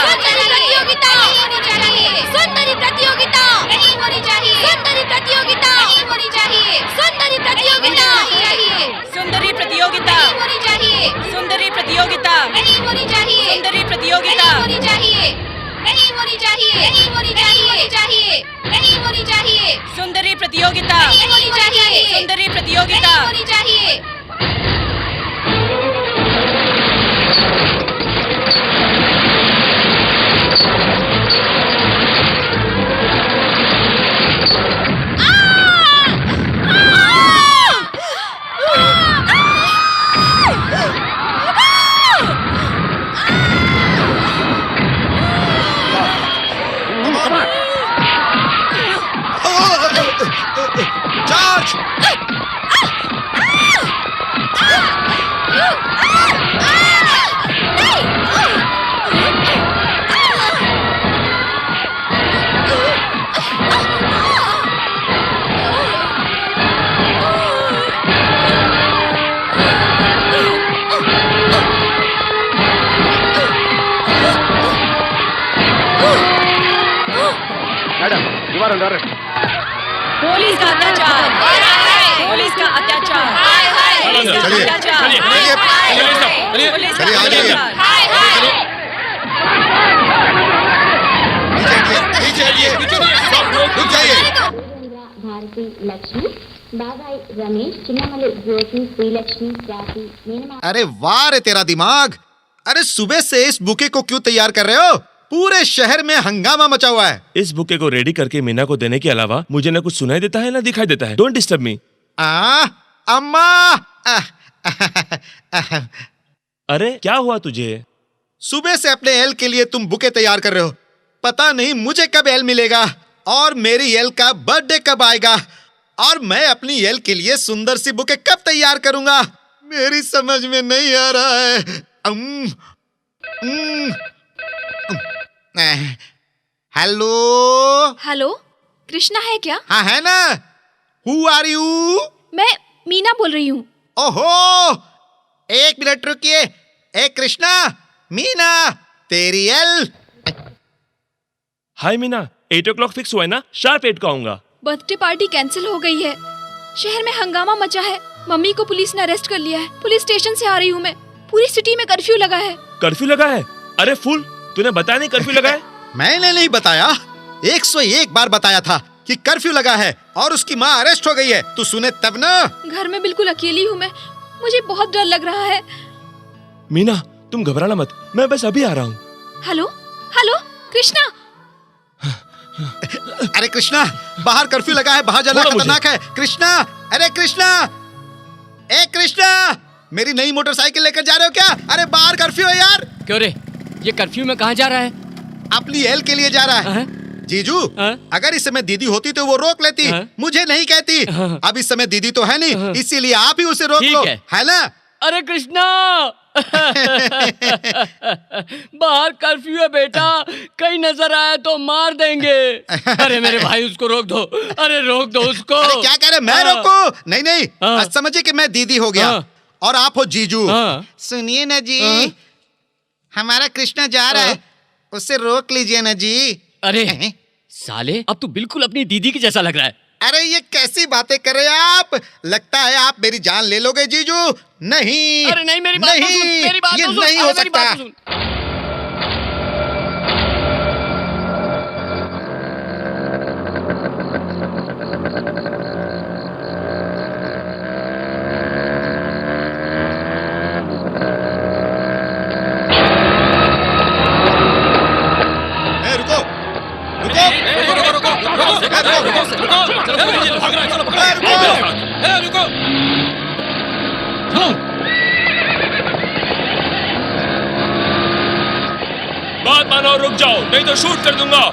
होनी चाहिए। सुंदरी प्रतियोगिता नहीं होनी चाहिए। सुंदरी प्रतियोगिता होनी चाहिए। सुंदरी प्रतियोगिता चाहिए। सुंदरी प्रतियोगिता होनी चाहिए। सुंदरी प्रतियोगिता नहीं होनी चाहिए। सुंदरी प्रतियोगिता होनी चाहिए। नहीं होनी चाहिए। नहीं होनी चाहिए। नहीं होनी चाहिए। सुंदरी प्रतियोगिता नहीं होनी चाहिए। सुंदरी प्रतियोगिता होनी चाहिए। चार्ज! पुलिस का अत्याचार, पुलिस का अत्याचार, पुलिस का चलिए, अत्याचार, चलिए, पुलिस का चलिए, आ जाइए। अत्याचार। नीचे हटिए, रुक जाइए। భారతి లక్ష్మి బాబాయ్ రమేష్ చిన్నమల్లి జ్యోతి శ్రీలక్ష్మి జాతి మేనమా अरे वाह रे तेरा दिमाग। अरे सुबह से इस बुके को क्यों तैयार कर रहे हो? पूरे शहर में हंगामा मचा हुआ है। इस बुके को रेडी करके मीना को देने के अलावा मुझे ना कुछ सुनाई देता है ना दिखाई देता है। Don't disturb me. अम्मा। अरे क्या हुआ तुझे? सुबह से अपने एल के लिए तुम बुके तैयार कर रहे हो। पता नहीं मुझे कब एल मिलेगा और मेरी एल का बर्थडे कब आएगा और मैं अपनी एल के लिए सुंदर सी बुके कब तैयार करूंगा। मेरी समझ में नहीं आ रहा है। हेलो। हेलो, कृष्णा है क्या? हाँ है ना। Who are you? मैं मीना बोल रही हूँ। ओहो, एक मिनट रुकिए। ए कृष्णा, मीना, तेरी एल। हाय मीना, 8 o'clock फिक्स हुआ है ना? शार्प 8 को आऊंगा। बर्थडे पार्टी कैंसिल हो गई है। शहर में हंगामा मचा है। मम्मी को पुलिस ने अरेस्ट कर लिया है। पुलिस स्टेशन से आ रही हूँ मैं। पूरी सिटी में कर्फ्यू लगा है। कर्फ्यू लगा है? अरे फूल, तूने बताया नहीं कर्फ्यू लगा है? मैंने नहीं बताया, 101 बार बताया था कि कर्फ्यू लगा है और उसकी माँ अरेस्ट हो गई है। तू सुने तब ना। घर में बिल्कुल अकेली हूँ मैं। मुझे बहुत डर लग रहा है। मीना तुम घबराना मत, मैं बस अभी आ रहा हूँ। Hello hello Krishna. अरे कृष्णा, बाहर कर्फ्यू लगा है, बाहर जाना खतरनाक है। कृष्णा, अरे कृष्णा, ए कृष्णा, मेरी नई मोटरसाइकिल लेकर जा रहे हो क्या? अरे बाहर कर्फ्यू है यार। क्यों रे, ये कर्फ्यू में कहाँ जा रहा है? अपनी एल के लिए जा रहा है। जीजू, अगर इस समय दीदी होती तो वो रोक लेती, मुझे नहीं कहती। अब इस समय दीदी तो है नहीं, इसीलिए आप ही उसे रोक लो, है ना? अरे कृष्णा, बाहर कर्फ्यू है बेटा, कहीं नजर आया तो मार देंगे। अरे मेरे भाई उसको रोक दो, अरे रोक दो उसको। अरे क्या कह रहे, मैं रोकूं? नहीं नहीं, समझिए कि मैं दीदी हो गया और आप हो जीजू। सुनिए ना जी, हमारा कृष्णा जा रहा है, उसे रोक लीजिए ना जी। अरे साले, अब तू बिल्कुल अपनी दीदी की जैसा लग रहा है। अरे ये कैसी बातें कर रहे हैं आप? लगता है आप मेरी जान ले लोगे जीजू। नहीं, अरे नहीं, मेरी बात तो सुन, मेरी बात ये तो सुन, नहीं हो सकता। बात मानो, रुक जाओ, नहीं तो शूट कर दूंगा।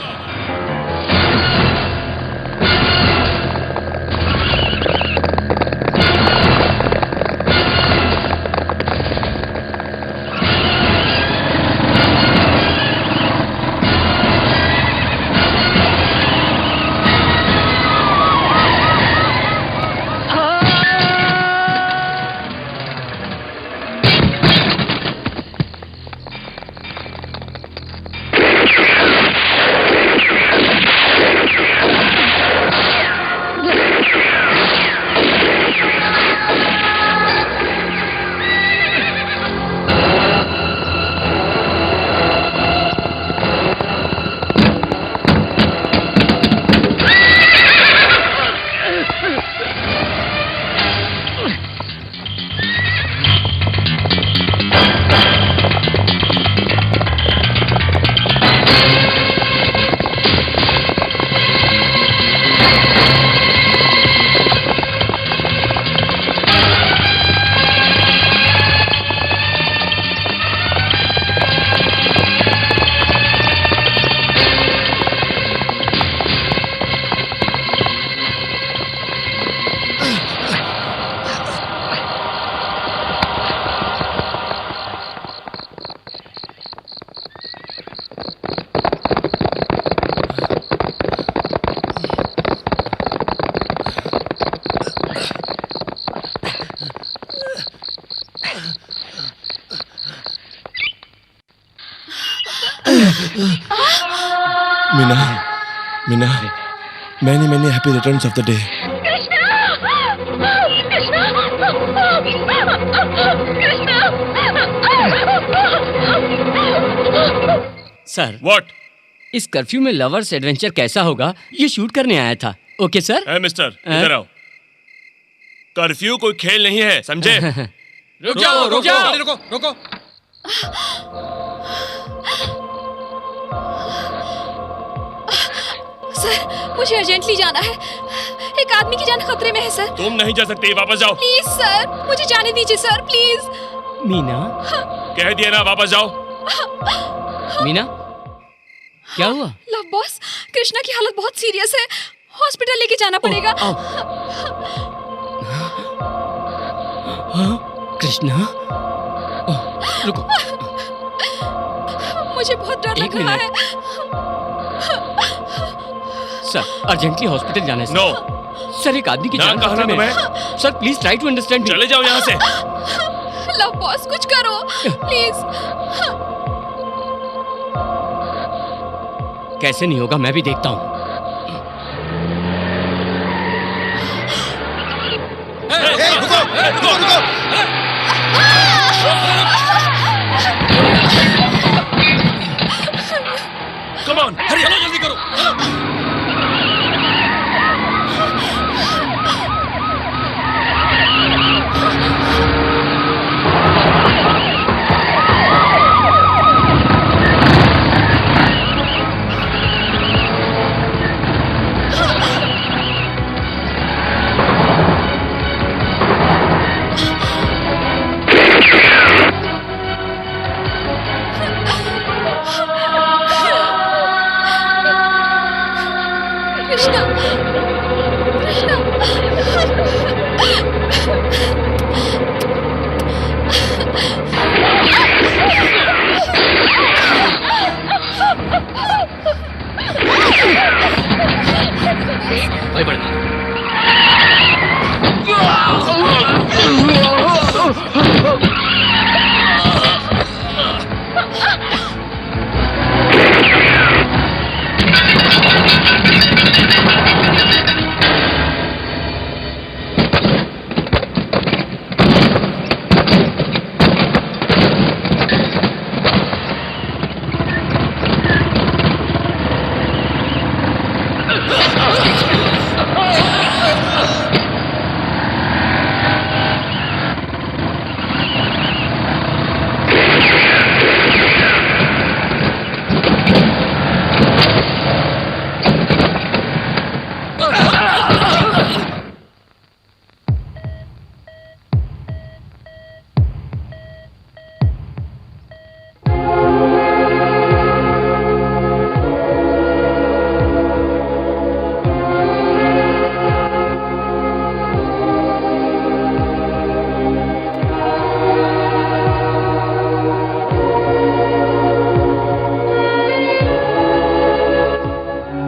Meena, Meena, many many happy returns of the day. Sir what? इस कर्फ्यू में लवर्स एडवेंचर कैसा होगा ये शूट करने आया था। Okay sir. ए मिस्टर, इधर आओ। कर्फ्यू कोई खेल नहीं है, समझे? रुक जाओ, रुक जाओ, रुको, रुको। सर मुझे अर्जेंटली जाना है, एक आदमी की जान खतरे में है सर। तुम नहीं जा सकती, वापस जाओ। प्लीज सर, मुझे जाने दीजिए सर, प्लीज। मीना, कह दिया ना, वापस जाओ। मीना क्या हुआ? लव बॉस, कृष्णा की हालत बहुत सीरियस है, हॉस्पिटल लेके जाना पड़ेगा। कृष्णा, रुको। मुझे बहुत डर लग रहा है। सर अर्जेंटली हॉस्पिटल जाना है। नो सर एक आदमी की जान खतरे में है। Sir please try to understand. चले जाओ यहाँ से। लव बॉस कुछ करो प्लीज। कैसे नहीं होगा, मैं भी देखता हूँ। रुको, रुको। कम ऑन, हरी, जल्दी करो।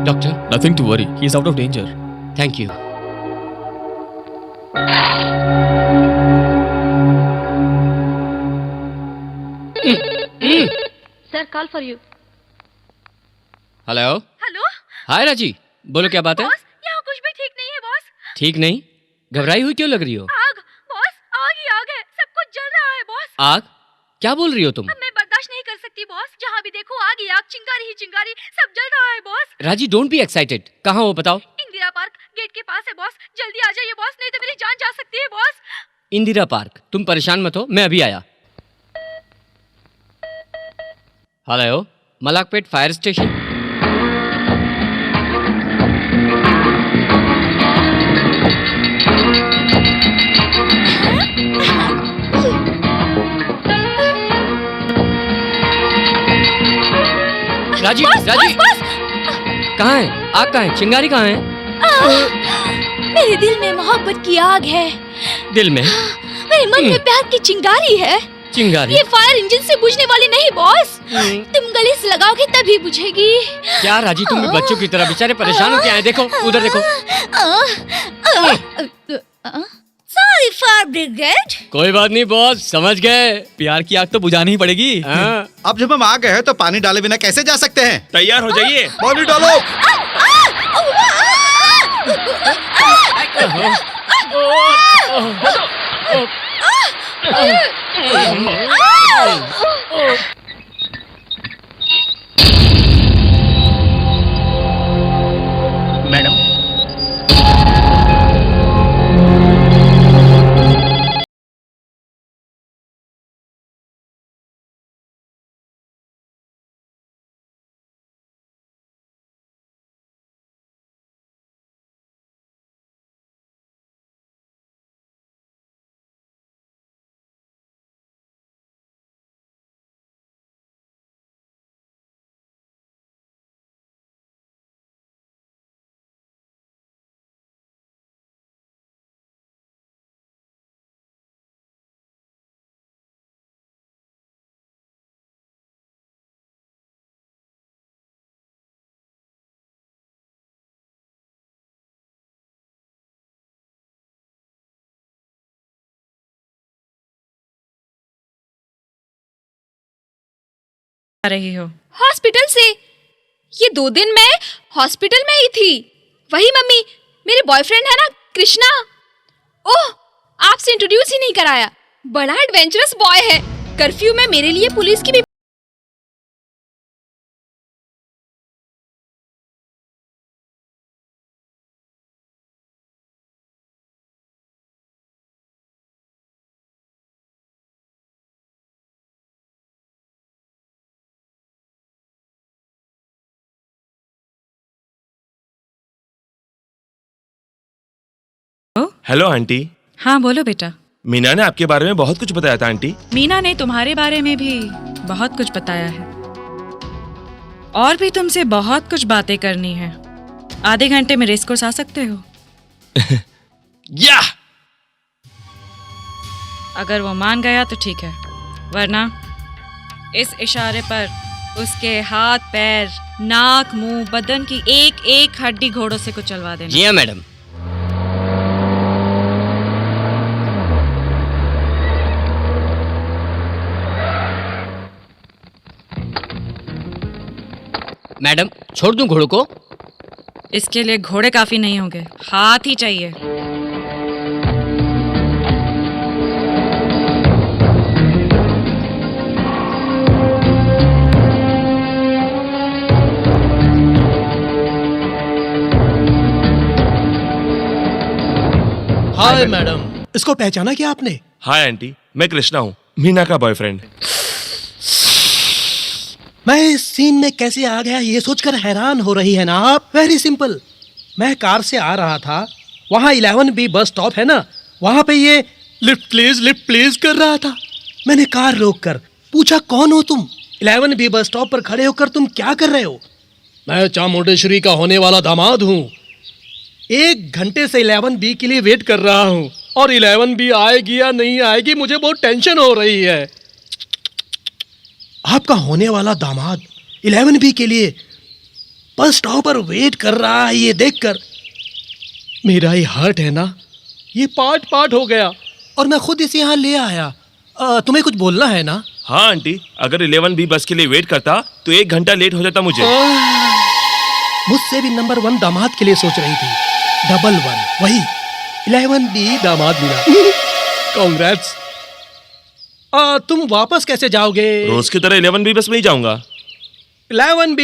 Doctor? Nothing to worry. He is out of danger. Thank you. Sir, call for you. Hello. Hello. Hi Raji, बोलो क्या बात है? बॉस, यहाँ कुछ भी ठीक नहीं है बॉस। ठीक नहीं? घबराई हुई क्यों लग रही हो? आग बॉस, आग ही आग है, सब कुछ जल रहा है बॉस। आग? क्या बोल रही हो तुम? मैं बर्दाश्त नहीं कर सकती बॉस, जहाँ भी देखो आग ही आग, चिंगारी ही चिंगारी, सब जल रहा है बॉस। राजी डोंट बी एक्साइटेड। कहाँ हो बताओ? इंदिरा पार्क गेट के पास है बॉस, जल्दी आ जाइए बॉस, नहीं तो मेरी जान जा सकती है बॉस। इंदिरा पार्क? तुम परेशान मत हो, मैं अभी आया। Hello, Malakpet fire station. Raji, Raji, कहाँ है? आग कहाँ है? चिंगारी कहाँ है? मेरे दिल में मोहब्बत की आग है। दिल में? मेरे मन में प्यार की चिंगारी है। चिंगारी? ये फायर इंजन से बुझने वाली नहीं बॉस, तुम गले से लगाओगे तभी बुझेगी। क्या राजी, तुम भी बच्चों की तरह बेचारे परेशान हो क्या है? देखो उधर देखो। Sorry for brigade. कोई बात नहीं बॉस, समझ गए। प्यार की आग तो बुझानी ही पड़ेगी। अब जब हम आ गए हैं तो पानी डाले बिना कैसे जा सकते हैं? तैयार हो जाइए। पानी डालो। मैडम, आ रही हो? हॉस्पिटल से। ये 2 दिन मैं हॉस्पिटल में ही थी। वही मम्मी, मेरे बॉयफ्रेंड है ना कृष्णा। ओह, आपसे इंट्रोड्यूस ही नहीं कराया। बड़ा एडवेंचरस बॉय है। कर्फ्यू में मेरे लिए पुलिस की भी हेलो आंटी। हाँ बोलो बेटा। मीना ने आपके बारे में बहुत कुछ बताया था आंटी। मीना ने तुम्हारे बारे में भी बहुत कुछ बताया है, और भी तुमसे बहुत कुछ बातें करनी है। आधे घंटे में रेस कोर्स आ सकते हो? या अगर वो मान गया तो ठीक है, वरना इस इशारे पर उसके हाथ, पैर, नाक, मुंह, बदन की एक एक हड्डी घोड़ों से कुचलवा देना। जी हाँ मैडम। मैडम, छोड़ दूं घोड़ों को? इसके लिए घोड़े काफी नहीं होंगे, हाथ ही चाहिए। हाय मैडम, इसको पहचाना क्या आपने? हाय आंटी, मैं कृष्णा हूँ, मीना का बॉयफ्रेंड। मैं इस सीन में कैसे आ गया ये सोचकर हैरान हो रही है ना आप? Very simple. मैं कार से आ रहा था, वहाँ 11B बस स्टॉप है ना, वहाँ पे ये लिफ्ट प्लीज कर रहा था। मैंने कार रोक कर पूछा, कौन हो तुम? 11B बस स्टॉप पर खड़े होकर तुम क्या कर रहे हो? मैं चामुंडेश्वरी का होने वाला दामाद हूँ। 1 घंटे से 11B के लिए वेट कर रहा हूँ, और 11B आएगी या नहीं आएगी मुझे बहुत टेंशन हो रही है। आपका होने वाला दामाद 11B के लिए बस स्टॉप पर वेट कर रहा है, ये देखकर मेरा ये हार्ट है ना, ये पार्ट हो गया, और मैं खुद इसे यहाँ ले आया। तुम्हें कुछ बोलना है ना? हाँ आंटी, अगर 11B बस के लिए वेट करता तो 1 घंटा लेट हो जाता मुझे। मुझसे भी नंबर 1 दामाद के लिए सोच रही थी। 11, वही 11B दामाद मिला। कांग्रेट्स। तुम वापस कैसे जाओगे? रोज की तरह 11B बस में ही जाऊंगा। 11B।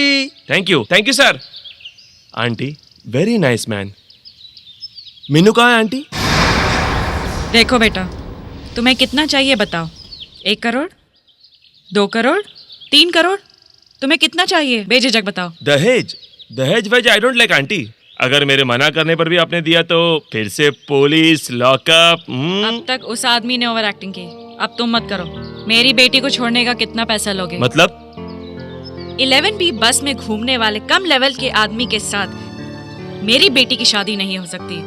Thank you sir. Aunty, very nice man. Meenu कहाँ है आंटी? देखो बेटा, तुम्हें कितना चाहिए बताओ? 1 करोड़, 2 करोड़, 3 करोड़? तुम्हें कितना चाहिए? बेझिझक बताओ। दहेज ways I don't like aunty. अगर मेरे मना करने पर भी आपने दिया तो फिर से पुलिस, लॉकअप। अब तक उस आदमी ने ओवर एक्टिंग की, अब तुम मत करो। मेरी बेटी को छोड़ने का कितना पैसा लोगे? मतलब 11B बस में घूमने वाले कम लेवल के आदमी के साथ मेरी बेटी की शादी नहीं हो सकती।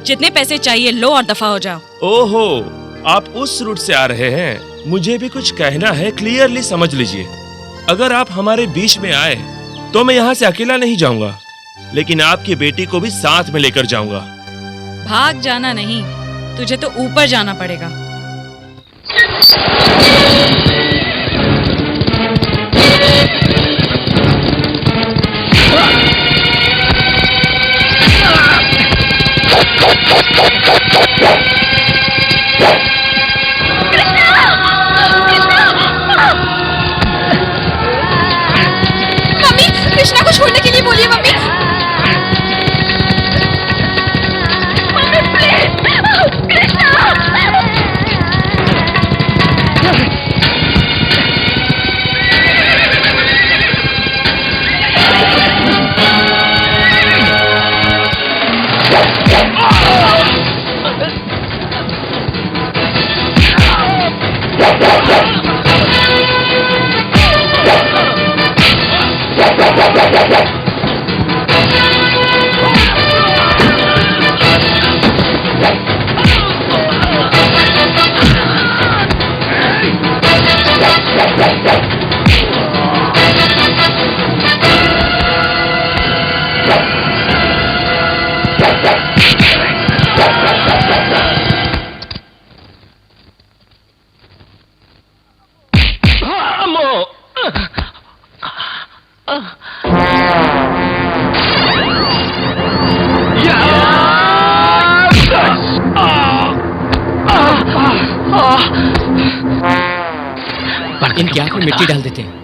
जितने पैसे चाहिए लो और दफा हो जाओ। ओहो, आप उस रूट से आ रहे हैं। मुझे भी कुछ कहना है, क्लियरली समझ लीजिए। अगर आप हमारे बीच में आए तो मैं यहाँ से अकेला नहीं जाऊंगा, लेकिन आपकी बेटी को भी साथ में लेकर जाऊंगा। भाग जाना नहीं, तुझे तो ऊपर जाना पड़ेगा। मम्मी, कृष्णा को छोड़ने के लिए बोलिए मम्मी। Mummy please, Krishna. इनकी आंख में मिट्टी डाल देते हैं।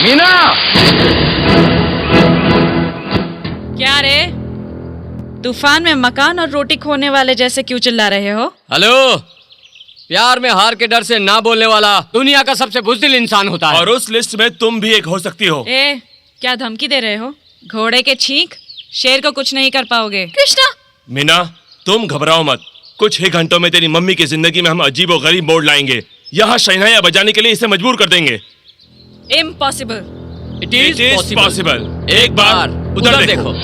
मीना! क्या रे, तूफान में मकान और रोटी खोने वाले जैसे क्यों चिल्ला रहे हो? हेलो, प्यार में हार के डर से ना बोलने वाला दुनिया का सबसे बुज़दिल इंसान होता है। और उस लिस्ट में तुम भी एक हो सकती हो। क्या धमकी दे रहे हो? घोड़े के छींक शेर को कुछ नहीं कर पाओगे। कृष्णा! मीना, तुम घबराओ मत। कुछ ही घंटों में तेरी मम्मी की जिंदगी में हम अजीब और गरीब मोड़ लाएंगे। यहाँ शहनाइयाँ बजाने के लिए इसे मजबूर कर देंगे। इम्पॉसिबल। It is possible. एक बार उधर देखो।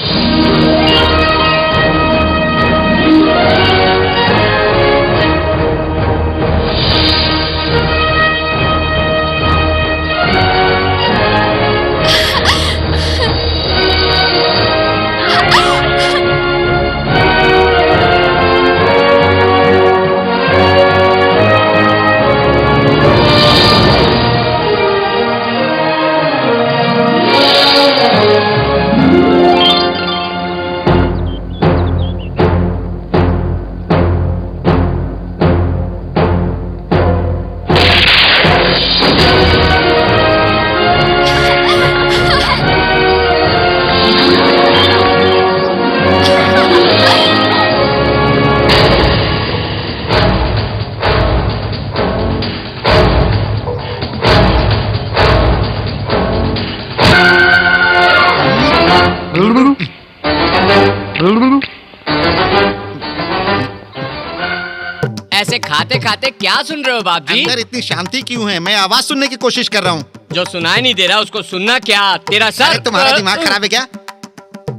ऐसे खाते खाते क्या सुन रहे हो बाप जी? अंदर इतनी शांति क्यों है? मैं आवाज सुनने की कोशिश कर रहा हूँ। जो सुनाई नहीं दे रहा उसको सुनना क्या? तेरा सर अरे तुम्हारा दिमाग खराब है क्या?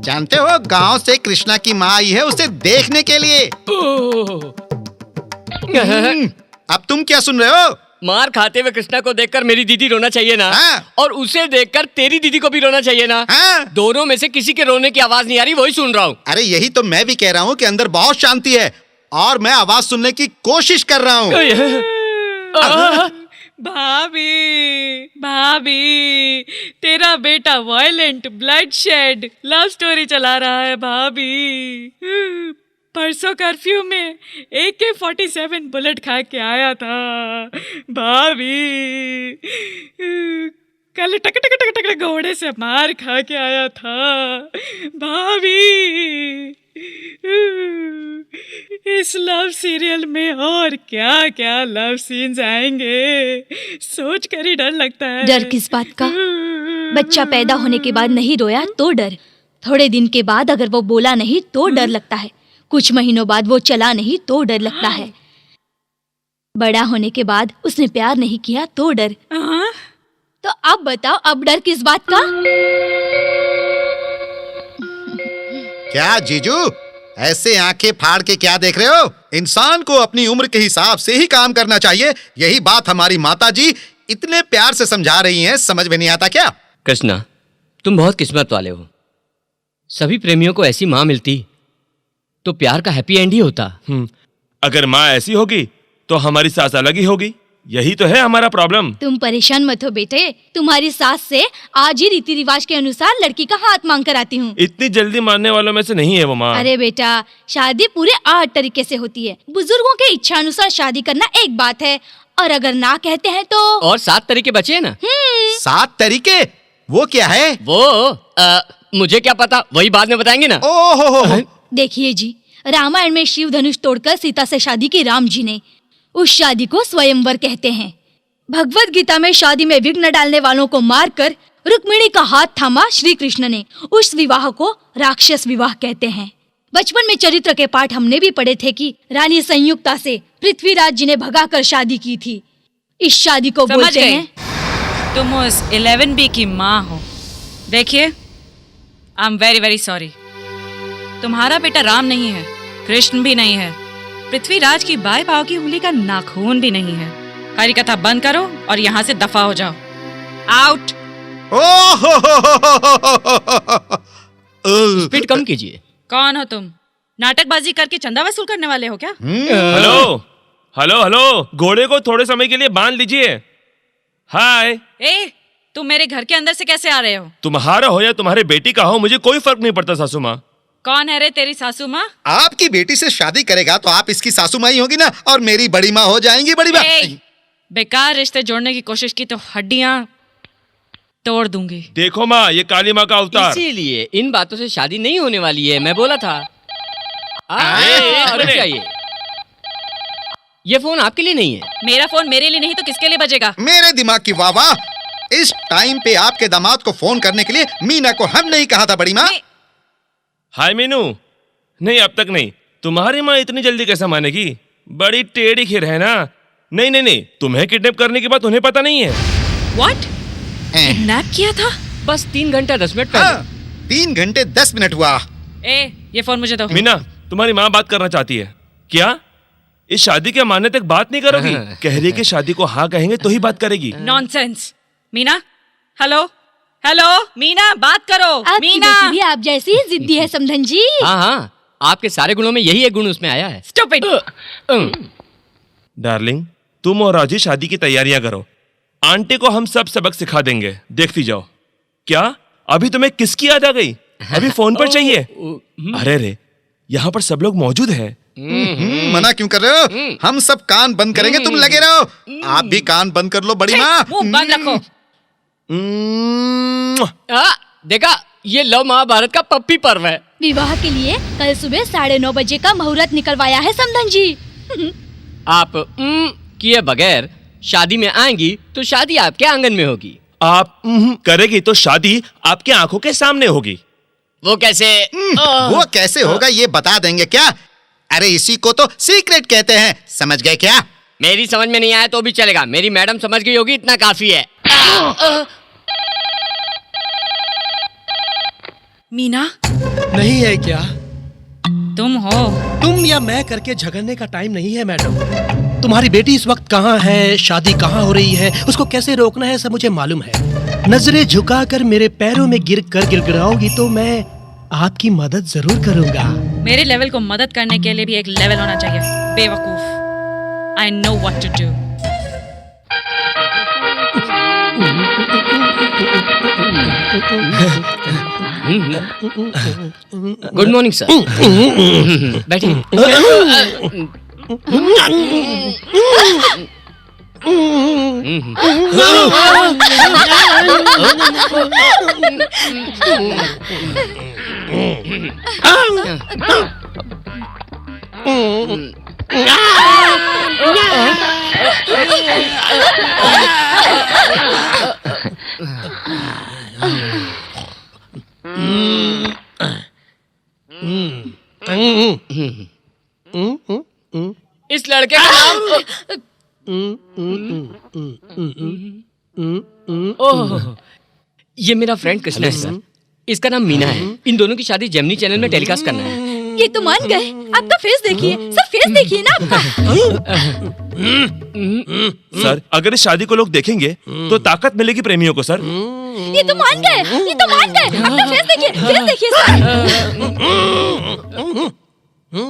जानते हो गांव से कृष्णा की माँ आई है उसे देखने के लिए। अब तुम क्या सुन रहे हो? मार खाते हुए कृष्णा को देखकर मेरी दीदी रोना चाहिए ना। हाँ। और उसे देखकर तेरी दीदी को भी रोना चाहिए ना। हाँ। दोनों में से किसी के रोने की आवाज नहीं आ रही, वही सुन रहा हूँ। अरे यही तो मैं भी कह रहा हूँ कि अंदर बहुत शांति है और मैं आवाज सुनने की कोशिश कर रहा हूँ। भाभी भाभी, तेरा बेटा violent blood shed love story चला रहा है भाभी। परसों कर्फ्यू में AK-47 बुलेट खा के आया था भाभी। कल टक टक टक टक घोड़े से मार खा के आया था भाभी। इस लव सीरियल में और क्या क्या लव सीन्स आएंगे, सोच कर ही डर लगता है। डर किस बात का? बच्चा पैदा होने के बाद नहीं रोया तो डर, थोड़े दिन के बाद अगर वो बोला नहीं तो डर लगता है, कुछ महीनों बाद वो चला नहीं तो डर लगता है, बड़ा होने के बाद उसने प्यार नहीं किया तो डर। तो अब बताओ, अब डर किस बात का? क्या जीजू ऐसे आंखें फाड़ के क्या देख रहे हो? इंसान को अपनी उम्र के हिसाब से ही काम करना चाहिए। यही बात हमारी माता जी इतने प्यार से समझा रही हैं, समझ में नहीं आता क्या? कृष्णा, तुम बहुत किस्मत वाले हो। सभी प्रेमियों को ऐसी माँ मिलती तो प्यार का हैप्पी एंड ही होता। अगर माँ ऐसी होगी तो हमारी सास अलग ही होगी। यही तो है हमारा प्रॉब्लम। तुम परेशान मत हो बेटे, तुम्हारी सास से आज ही रीति रिवाज के अनुसार लड़की का हाथ मांग कर आती हूँ। इतनी जल्दी मानने वालों में से नहीं है वो माँ। अरे बेटा, शादी पूरे 8 तरीके से होती है। बुजुर्गों के इच्छा अनुसार शादी करना एक बात है, और अगर ना कहते हैं तो और 7 तरीके बचे हैं ना। 7 तरीके? वो क्या है? वो मुझे क्या पता, वही बाद में बताएंगे ना। ओहो, देखिए जी, रामायण में शिव धनुष तोड़कर सीता से शादी की राम जी ने। उस शादी को स्वयंवर कहते हैं। भगवत गीता में शादी में विघ्न डालने वालों को मारकर रुक्मिणी का हाथ थामा श्री कृष्ण ने। उस विवाह को राक्षस विवाह कहते हैं। बचपन में चरित्र के पाठ हमने भी पढ़े थे कि रानी संयुक्ता से पृथ्वीराज जी ने भगाकर शादी की थी। इस शादी को बोलते हैं। तुम उस 11B की माँ हो। देखिए, I am very very sorry. तुम्हारा बेटा राम नहीं है, कृष्ण भी नहीं है, पृथ्वीराज की बाएं पांव की उंगली का नाखून भी नहीं है। हरी कथा बंद करो और यहाँ से दफा हो जाओ। आउट। स्पीड कम कीजिए। कौन हो तुम? नाटकबाजी करके चंदा वसूल करने वाले हो क्या? हेलो हेलो हेलो, घोड़े को थोड़े समय के लिए बांध लीजिए। हाय। ए, तुम मेरे घर के अंदर से कैसे आ रहे हो? तुम्हारा हो या तुम्हारे बेटी का हो, मुझे कोई फर्क नहीं पड़ता सासू माँ। कौन है रे तेरी सासू माँ? आपकी बेटी से शादी करेगा तो आप इसकी सासू माँ ही होगी ना, और मेरी बड़ी माँ हो जाएंगी बड़ी माँ। बेकार रिश्ते जोड़ने की कोशिश की तो हड्डियाँ तोड़ दूंगी। देखो माँ, ये काली माँ का अवतार। इसीलिए इन बातों से शादी नहीं होने वाली है, मैं बोला था। क्या ये फोन आपके लिए नहीं है? मेरा फोन मेरे लिए नहीं तो किसके लिए बजेगा? मेरे दिमाग की वाह वाह। इस टाइम पे आपके दामाद को फोन करने के लिए मीना को हम नहीं कहा था बड़ी माँ? हाय मीनू। नहीं, अब तक नहीं। तुम्हारी माँ इतनी जल्दी कैसे मानेगी? बड़ी टेढ़ी खीर है ना। नहीं नहीं नहीं, तुम्हें किडनैप करने की बात उन्हें पता नहीं है। व्हाट? किडनैप किया था? बस 3 घंटा 10 मिनट पहले। 3 घंटे 10 मिनट हुआ। ये फोन मुझे दो। मीना, तुम्हारी माँ बात करना चाहती है। क्या इस शादी के मानने तक बात नहीं करोगी? कह रही कि शादी को हाँ कहेंगे तो ही बात करेगी। Nonsense. Meena, hello hello, Meena बात करो। आपकी मीना बेटी भी आप जैसी ही जिद्दी है समधन जी। हाँ, आपके सारे गुणों में यही एक गुण उसमें आया है। स्टूपिड। डार्लिंग, तुम और राजी शादी की तैयारियां करो। आंटी को हम सब सबक सिखा देंगे, देखती जाओ। क्या अभी तुम्हें किसकी याद आ गई? अभी फोन पर चाहिए? अरे रे, यहाँ पर सब लोग मौजूद हैं। मना क्यों कर रहे हो? हम सब कान बंद करेंगे, तुम लगे रहो। आप भी कान बंद कर लो बड़ी माँ। मुंह बंद रखो। देखा, ये लव महाभारत का पप्पी पर्व है। विवाह के लिए कल सुबह 9:30 बजे का मुहूर्त निकलवाया है समधन जी। आप किए बगैर शादी में आएंगी तो शादी आपके आंगन में होगी। आप करेगी तो शादी आपके आंखों के सामने होगी। वो कैसे? वो कैसे होगा ये बता देंगे क्या? अरे इसी को तो सीक्रेट कहते हैं, समझ गए क्या? मेरी समझ में नहीं आया तो भी चलेगा, मेरी मैडम समझ गई होगी, इतना काफी है। मीना, नहीं है क्या? तुम हो? तुम या मैं करके झगड़ने का टाइम नहीं है मैडम। तुम्हारी बेटी इस वक्त कहाँ है, शादी कहाँ हो रही है, उसको कैसे रोकना है, सब मुझे मालूम है। नजरें झुकाकर मेरे पैरों में गिर कर गिड़गिड़ाओगी तो मैं आपकी मदद जरूर करूंगा। मेरे लेवल को मदद करने के लिए भी एक लेवल होना चाहिए, बेवकूफ। I know what to do. Good morning sir. बैठिए। इस लड़के का नाम ओह, ये मेरा फ्रेंड कृष्णा है सर। इसका नाम मीना है। इन दोनों की शादी जेमिनी चैनल में टेलीकास्ट करना है। ये तो मान गए। आपका फेस देखिए सर, फेस देखिए ना आपका। सर अगर इस शादी को लोग देखेंगे तो ताकत मिलेगी प्रेमियों को सर। ये तो मान गए, ये तो मान गए। अपना फेस देखिए, फेस देखिए सर।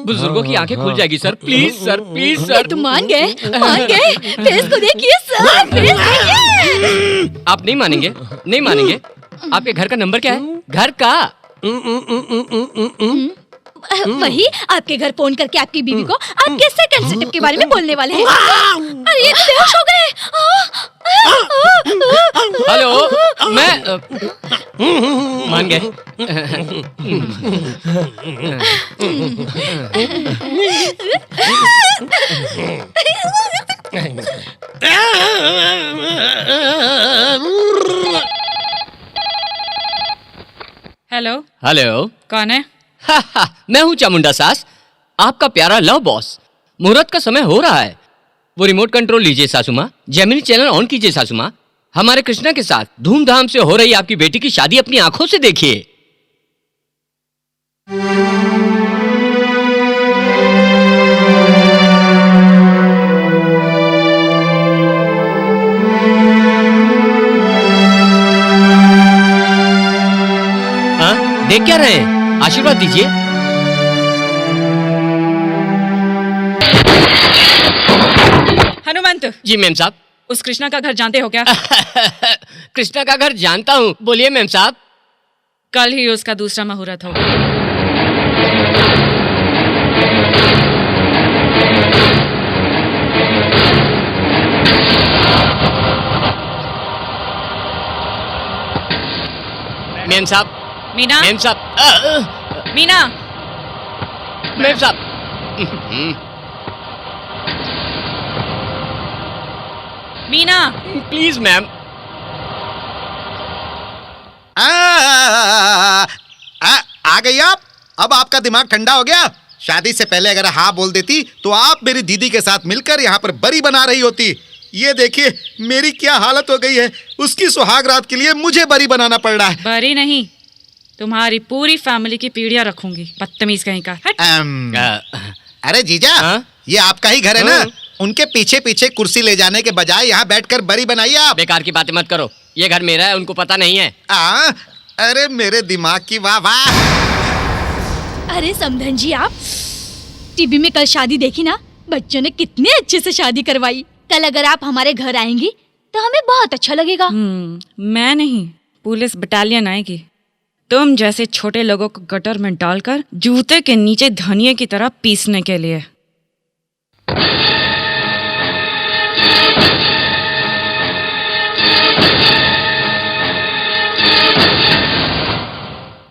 बुजुर्गों की आंखें खुल जाएगी sir, please sir, please sir. ये तो मान गए, मान गए। फेस को देखिए सर, फेस देखिए। आप नहीं मानेंगे, नहीं मानेंगे। आपके घर का नंबर क्या है? घर का वही आपके घर फोन करके आपकी बीवी को आपके सेकंड सेटअप के बारे में बोलने वाले हैं। अरे ये तो बेहोश हो गए। हेलो, मैं मान गए। हेलो, हेलो, कौन है? मैं हूँ चामुंडा सास, आपका प्यारा लव बॉस। मुहूर्त का समय हो रहा है, वो रिमोट कंट्रोल लीजिए सासू माँ, जेमिनी चैनल ऑन कीजिए सासू माँ। हमारे कृष्णा के साथ धूमधाम से हो रही आपकी बेटी की शादी अपनी आंखों से देखिए। हाँ, देख क्या रहे हैं? आशीर्वाद दीजिए। हनुमंत जी मैम साहब। उस कृष्णा का घर जानते हो क्या? कृष्णा का घर जानता हूँ, बोलिए मैम साहब। कल ही उसका दूसरा मुहूर्त होगा। मैम साहब, मीना, मैम साहब, मीना, मैम साहब। Meena, please ma'am. आ गई आप। अब आपका दिमाग ठंडा हो गया। शादी से पहले अगर हाँ बोल देती तो आप मेरी दीदी के साथ मिलकर यहाँ पर बरी बना रही होती। ये देखिए मेरी क्या हालत हो गई है। उसकी सुहाग रात के लिए मुझे बरी बनाना पड़ रहा है। बरी नहीं, तुम्हारी पूरी फैमिली की पीढ़ियां रखूंगी, बदतमीज कहीं का। अरे जीजा, ये आपका ही घर है ना? उनके पीछे पीछे कुर्सी ले जाने के बजाय यहाँ बैठकर बरी बनाइए आप। बेकार की बातें मत करो, ये घर मेरा है, उनको पता नहीं है। अरे मेरे दिमाग की वाह वाह। अरे समधन जी, आप टीवी में कल शादी देखी ना? बच्चों ने कितने अच्छे से शादी करवाई। कल अगर आप हमारे घर आएंगी तो हमें बहुत अच्छा लगेगा। मैं नहीं, पुलिस बटालियन आएगी तुम जैसे छोटे लोगों को गटर में डालकर जूते के नीचे धनिये की तरह पीसने के लिए।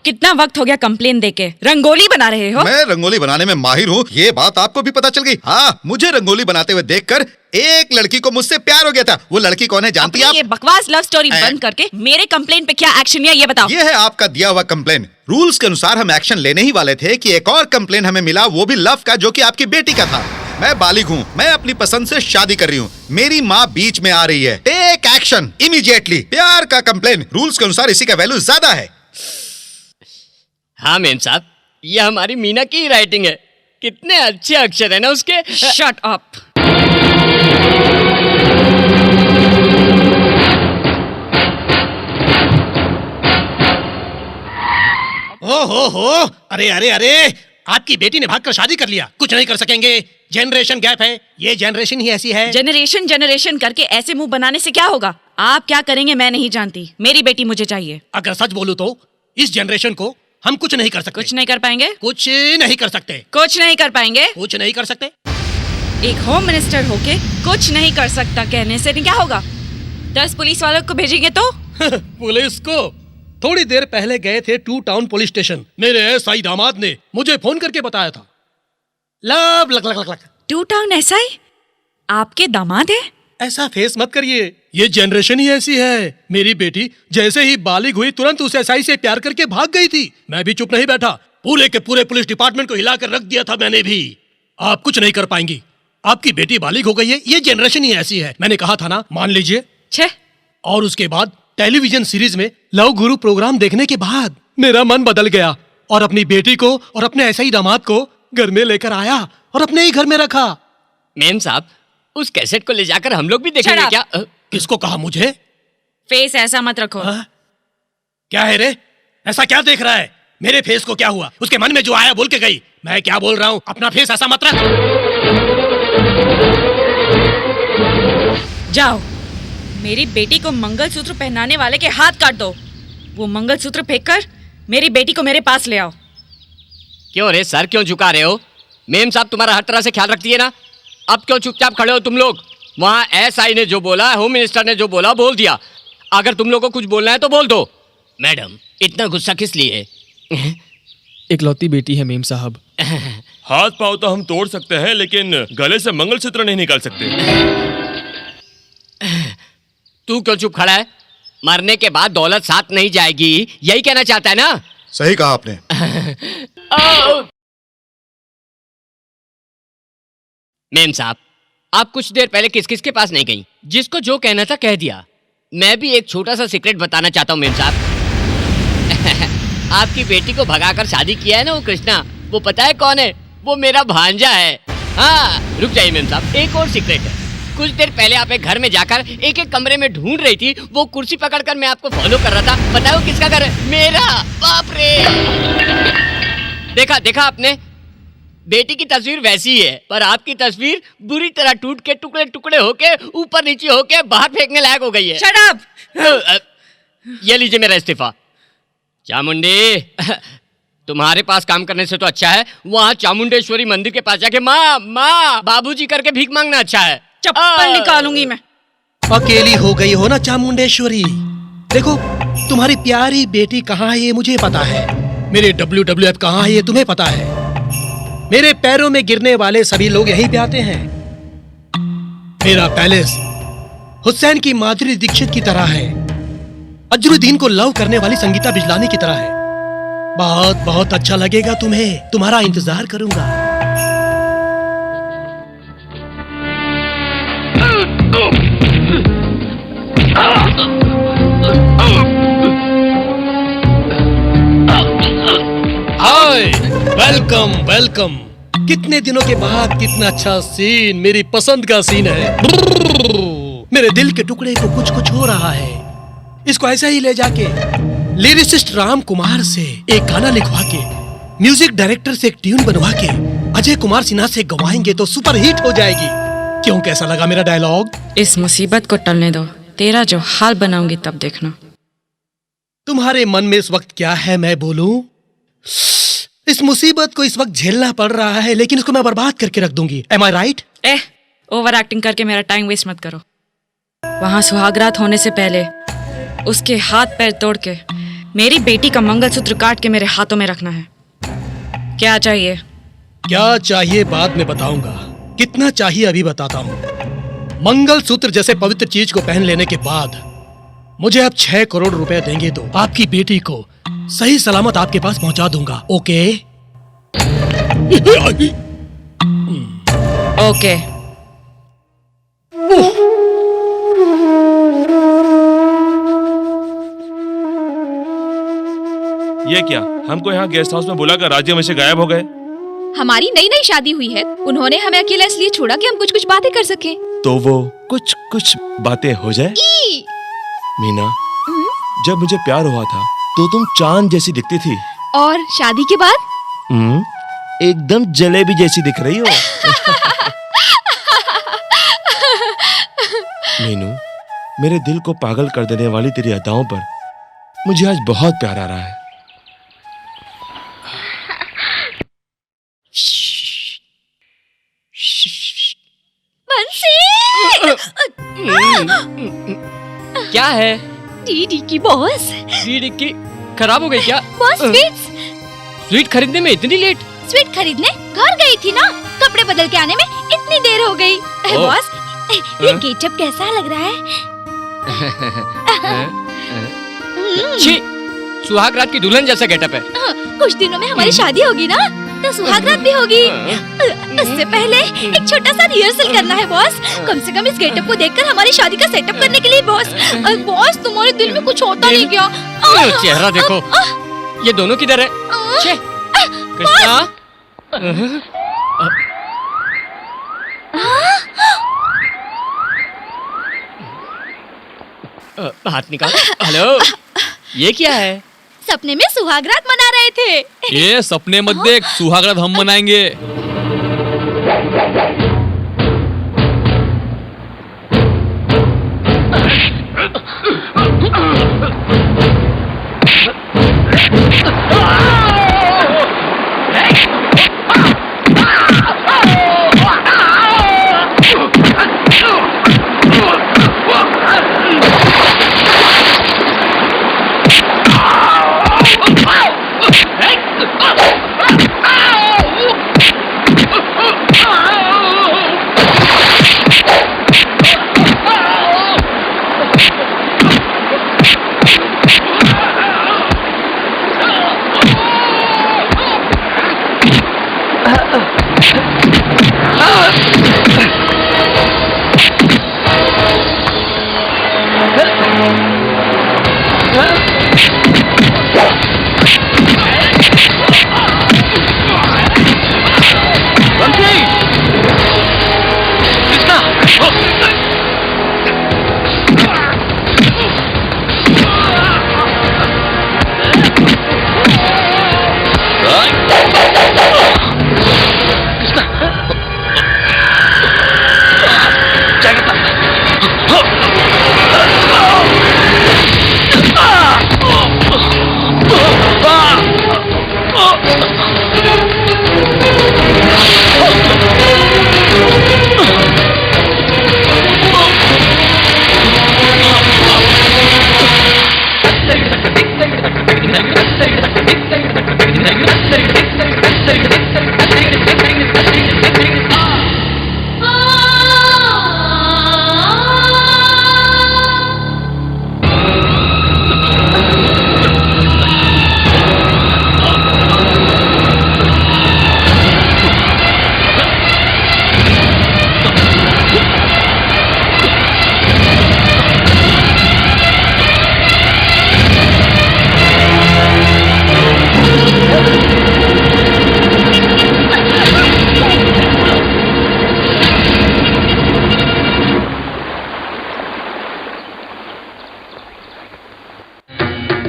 कितना वक्त हो गया कंप्लेन देके? रंगोली बना रहे हो? मैं रंगोली बनाने में माहिर हूँ, ये बात आपको भी पता चल गई। हाँ, मुझे रंगोली बनाते हुए देखकर एक लड़की को मुझसे प्यार हो गया था। वो लड़की कौन है जानती है आप? ये बकवास लव स्टोरी बंद करके मेरे कंप्लेंट पे क्या एक्शन लिया ये बताओ। ये है आपका दिया हुआ कंप्लेन। रूल्स के अनुसार हम एक्शन लेने ही वाले थे कि एक और कंप्लेन हमें मिला, वो भी लव का, जो कि आपकी बेटी का था। मैं बालिग हूँ, मैं अपनी पसंद से शादी कर रही हूँ, मेरी माँ बीच में आ रही है। Take action immediately. प्यार का कंप्लेन रूल्स के अनुसार इसी का वैल्यू ज्यादा है। हाँ मेम साहब, ये हमारी मीना की राइटिंग है। कितने अच्छे अक्षर है ना उसके। Shut up. हो अरे अरे अरे, आपकी बेटी ने भागकर शादी कर लिया, कुछ नहीं कर सकेंगे। जनरेशन गैप है, ये जनरेशन ही ऐसी है। जनरेशन करके ऐसे मुंह बनाने से क्या होगा? आप क्या करेंगे मैं नहीं जानती, मेरी बेटी मुझे चाहिए। अगर सच बोलूं तो इस जनरेशन को हम कुछ नहीं कर सकते। कुछ नहीं कर पाएंगे? कुछ नहीं कर सकते। कुछ नहीं कर पाएंगे? कुछ नहीं कर सकते। एक होम मिनिस्टर होके कुछ नहीं कर सकता कहने से क्या होगा? 10 पुलिस वालों को भेजेंगे तो? पुलिस को? थोड़ी देर पहले गए थे 2 टाउन पुलिस स्टेशन। मेरे एसआई दामाद ने मुझे फोन करके बताया था। Love luck luck luck. 2 town SI आपके दामाद है? ऐसा फेस मत करिए, ये जनरेशन ही ऐसी है। मेरी बेटी जैसे ही बालिग हुई तुरंत उस एसआई से प्यार करके भाग गई थी। मैं भी चुप नहीं बैठा, पूरे के पूरे पुलिस डिपार्टमेंट को हिलाकर रख दिया था मैंने भी। आप कुछ नहीं कर पाएंगी, आपकी बेटी बालिग हो गई है, ये जनरेशन ही ऐसी है। मैंने कहा था ना, मान लीजिए। छे। और उसके बाद टेलीविजन सीरीज में लव गुरु प्रोग्राम देखने के बाद मेरा मन बदल गया और अपनी बेटी को और अपने ऐसे ही दामाद को घर में लेकर आया और अपने ही घर में रखा। मैम साहब, उस कैसेट को ले जाकर हम लोग भी देखेंगे क्या? किसको कहा? मुझे? फेस ऐसा मत रखो। क्या है रे, ऐसा क्या देख रहा है? मेरे फेस को क्या हुआ? उसके मन में जो आया बोल के गई। मैं क्या बोल रहा हूँ, अपना फेस ऐसा मत रख। जाओ, मेरी बेटी को मंगलसूत्र पहनाने वाले के हाथ काट दो। वो मंगलसूत्र फेंककर मेरी बेटी को मेरे पास ले आओ। क्यों रे सर, क्यों झुका रहे हो? मेम साहब तुम्हारा हर तरह से ख्याल रखती है ना, अब क्यों चुपचाप खड़े हो तुम लोग? वहाँ एसआई ने जो बोला, होम मिनिस्टर ने जो बोला बोल दिया। अगर तुम लोगों को कुछ बोलना है तो बोल दो। मैडम, इतना गुस्सा किस लिए? इकलौती बेटी है मेम साहब। हाथ पाँव तो हम तोड़ सकते हैं, लेकिन गले से मंगलसूत्र नहीं निकाल सकते। तू क्यों चुप खड़ा है? मरने के बाद दौलत साथ नहीं जाएगी, यही कहना चाहता है ना? सही कहा आपने। मेम साहब, आप कुछ देर पहले किस किस के पास नहीं गई? जिसको जो कहना था कह दिया। मैं भी एक छोटा सा सीक्रेट बताना चाहता हूँ मेम साहब। आपकी बेटी को भगाकर शादी किया है ना वो कृष्णा, वो पता है कौन है? वो मेरा भांजा है। हाँ, रुक जाइए मेम साहब, एक और सीक्रेट है। कुछ देर पहले आप एक घर में जाकर एक एक कमरे में ढूंढ रही थी, वो कुर्सी पकड़कर मैं आपको फॉलो कर रहा था। पता है वो किसका घर है? मेरा। बाप रे, देखा देखा आपने? बेटी की तस्वीर वैसी ही है, पर आपकी तस्वीर बुरी तरह टूट के टुकड़े टुकड़े होके ऊपर नीचे होके बाहर फेंकने लायक हो गई है। Shut up! ये लीजिए मेरा इस्तीफा। चामुंडी, तुम्हारे पास काम करने से तो अच्छा है वहाँ चामुंडेश्वरी मंदिर के पास जाके माँ माँ बाबूजी करके भीख मांगना अच्छा है। चप्पल निकालूंगी मैं। अकेली हो गई हो ना चामुंडेश्वरी। देखो, तुम्हारी प्यारी बेटी कहाँ है ये मुझे पता है। मेरे WWF कहाँ है ये तुम्हें पता है। मेरे पैरों में गिरने वाले सभी लोग यहीं पे आते हैं। मेरा पैलेस हुसैन की माधुरी दीक्षित की तरह है, अजरुद्दीन को लव करने वाली संगीता बिजलानी की तरह है। बहुत बहुत अच्छा लगेगा तुम्हें, तुम्हारा इंतजार करूंगा। हाय, वेलकम वेलकम। कितने दिनों के बाद कितना अच्छा सीन, मेरी पसंद का सीन है। मेरे दिल के टुकड़े को कुछ कुछ हो रहा है। इसको ऐसे ही ले जाके लिरिसिस्ट राम कुमार से एक गाना लिखवा के, म्यूजिक डायरेक्टर से एक ट्यून बनवा के अजय कुमार सिन्हा से गवाएंगे तो सुपर हिट हो जाएगी। क्यों, कैसा लगा मेरा डायलॉग? इस मुसीबत को टलने दो, तेरा जो हाल बनाऊंगी तब देखना। तुम्हारे मन में इस वक्त क्या है मैं बोलूं? इस मुसीबत को इस वक्त झेलना पड़ रहा है, लेकिन इसको मैं बर्बाद करके रख दूंगी। Am I right? Over acting करके मेरा टाइम वेस्ट मत करो। वहां सुहागरात होने से पहले उसके हाथ पैर तोड़ के मेरी बेटी का मंगलसूत्र काट के मेरे हाथों में रखना है। क्या चाहिए? क्या चाहिए बाद में बताऊंगा, कितना चाहिए अभी बताता हूँ। मंगलसूत्र जैसे पवित्र चीज को पहन लेने के बाद मुझे आप 6 करोड़ रुपए देंगे तो आपकी बेटी को सही सलामत आपके पास पहुंचा दूंगा। ओके? ओके। ये क्या, हमको यहाँ गेस्ट हाउस में बुलाकर राज्य में से गायब हो गए? हमारी नई नई शादी हुई है, उन्होंने हमें अकेला इसलिए छोड़ा कि हम कुछ कुछ बातें कर सकें। तो वो कुछ कुछ बातें हो जाए। मीना, जब मुझे प्यार हुआ था तो तुम चांद जैसी दिखती थी, और शादी के बाद एकदम जलेबी जैसी दिख रही हो। मीनू, मेरे दिल को पागल कर देने वाली तेरी अदाओं पर मुझे आज बहुत प्यार आ रहा है। क्या है? डीडी की बॉस। डीडी की खराब हो गई क्या? Boss sweets. स्वीट खरीदने में इतनी लेट? स्वीट खरीदने घर गई थी ना, कपड़े बदल के आने में इतनी देर हो गई। बॉस, ये केचप कैसा लग रहा है? छी, सुहाग रात की दुल्हन जैसा गेटअप है। कुछ दिनों में हमारी शादी होगी ना, तो सुहाग रात भी होगी। उससे पहले एक छोटा सा रिहर्सल करना है बॉस, कम से कम इस गेटअप को देखकर हमारी शादी का सेटअप करने के लिए। बॉस, बॉस तुम्हारे दिल में कुछ होता नहीं क्या? चेहरा देखो, ये दोनों किधर है? कृष्णा, हाथ निकाल। हेलो, ये क्या है? सपने में सुहागरात मना रहे थे। ये सपने मत देख, सुहागरात हम मनाएंगे।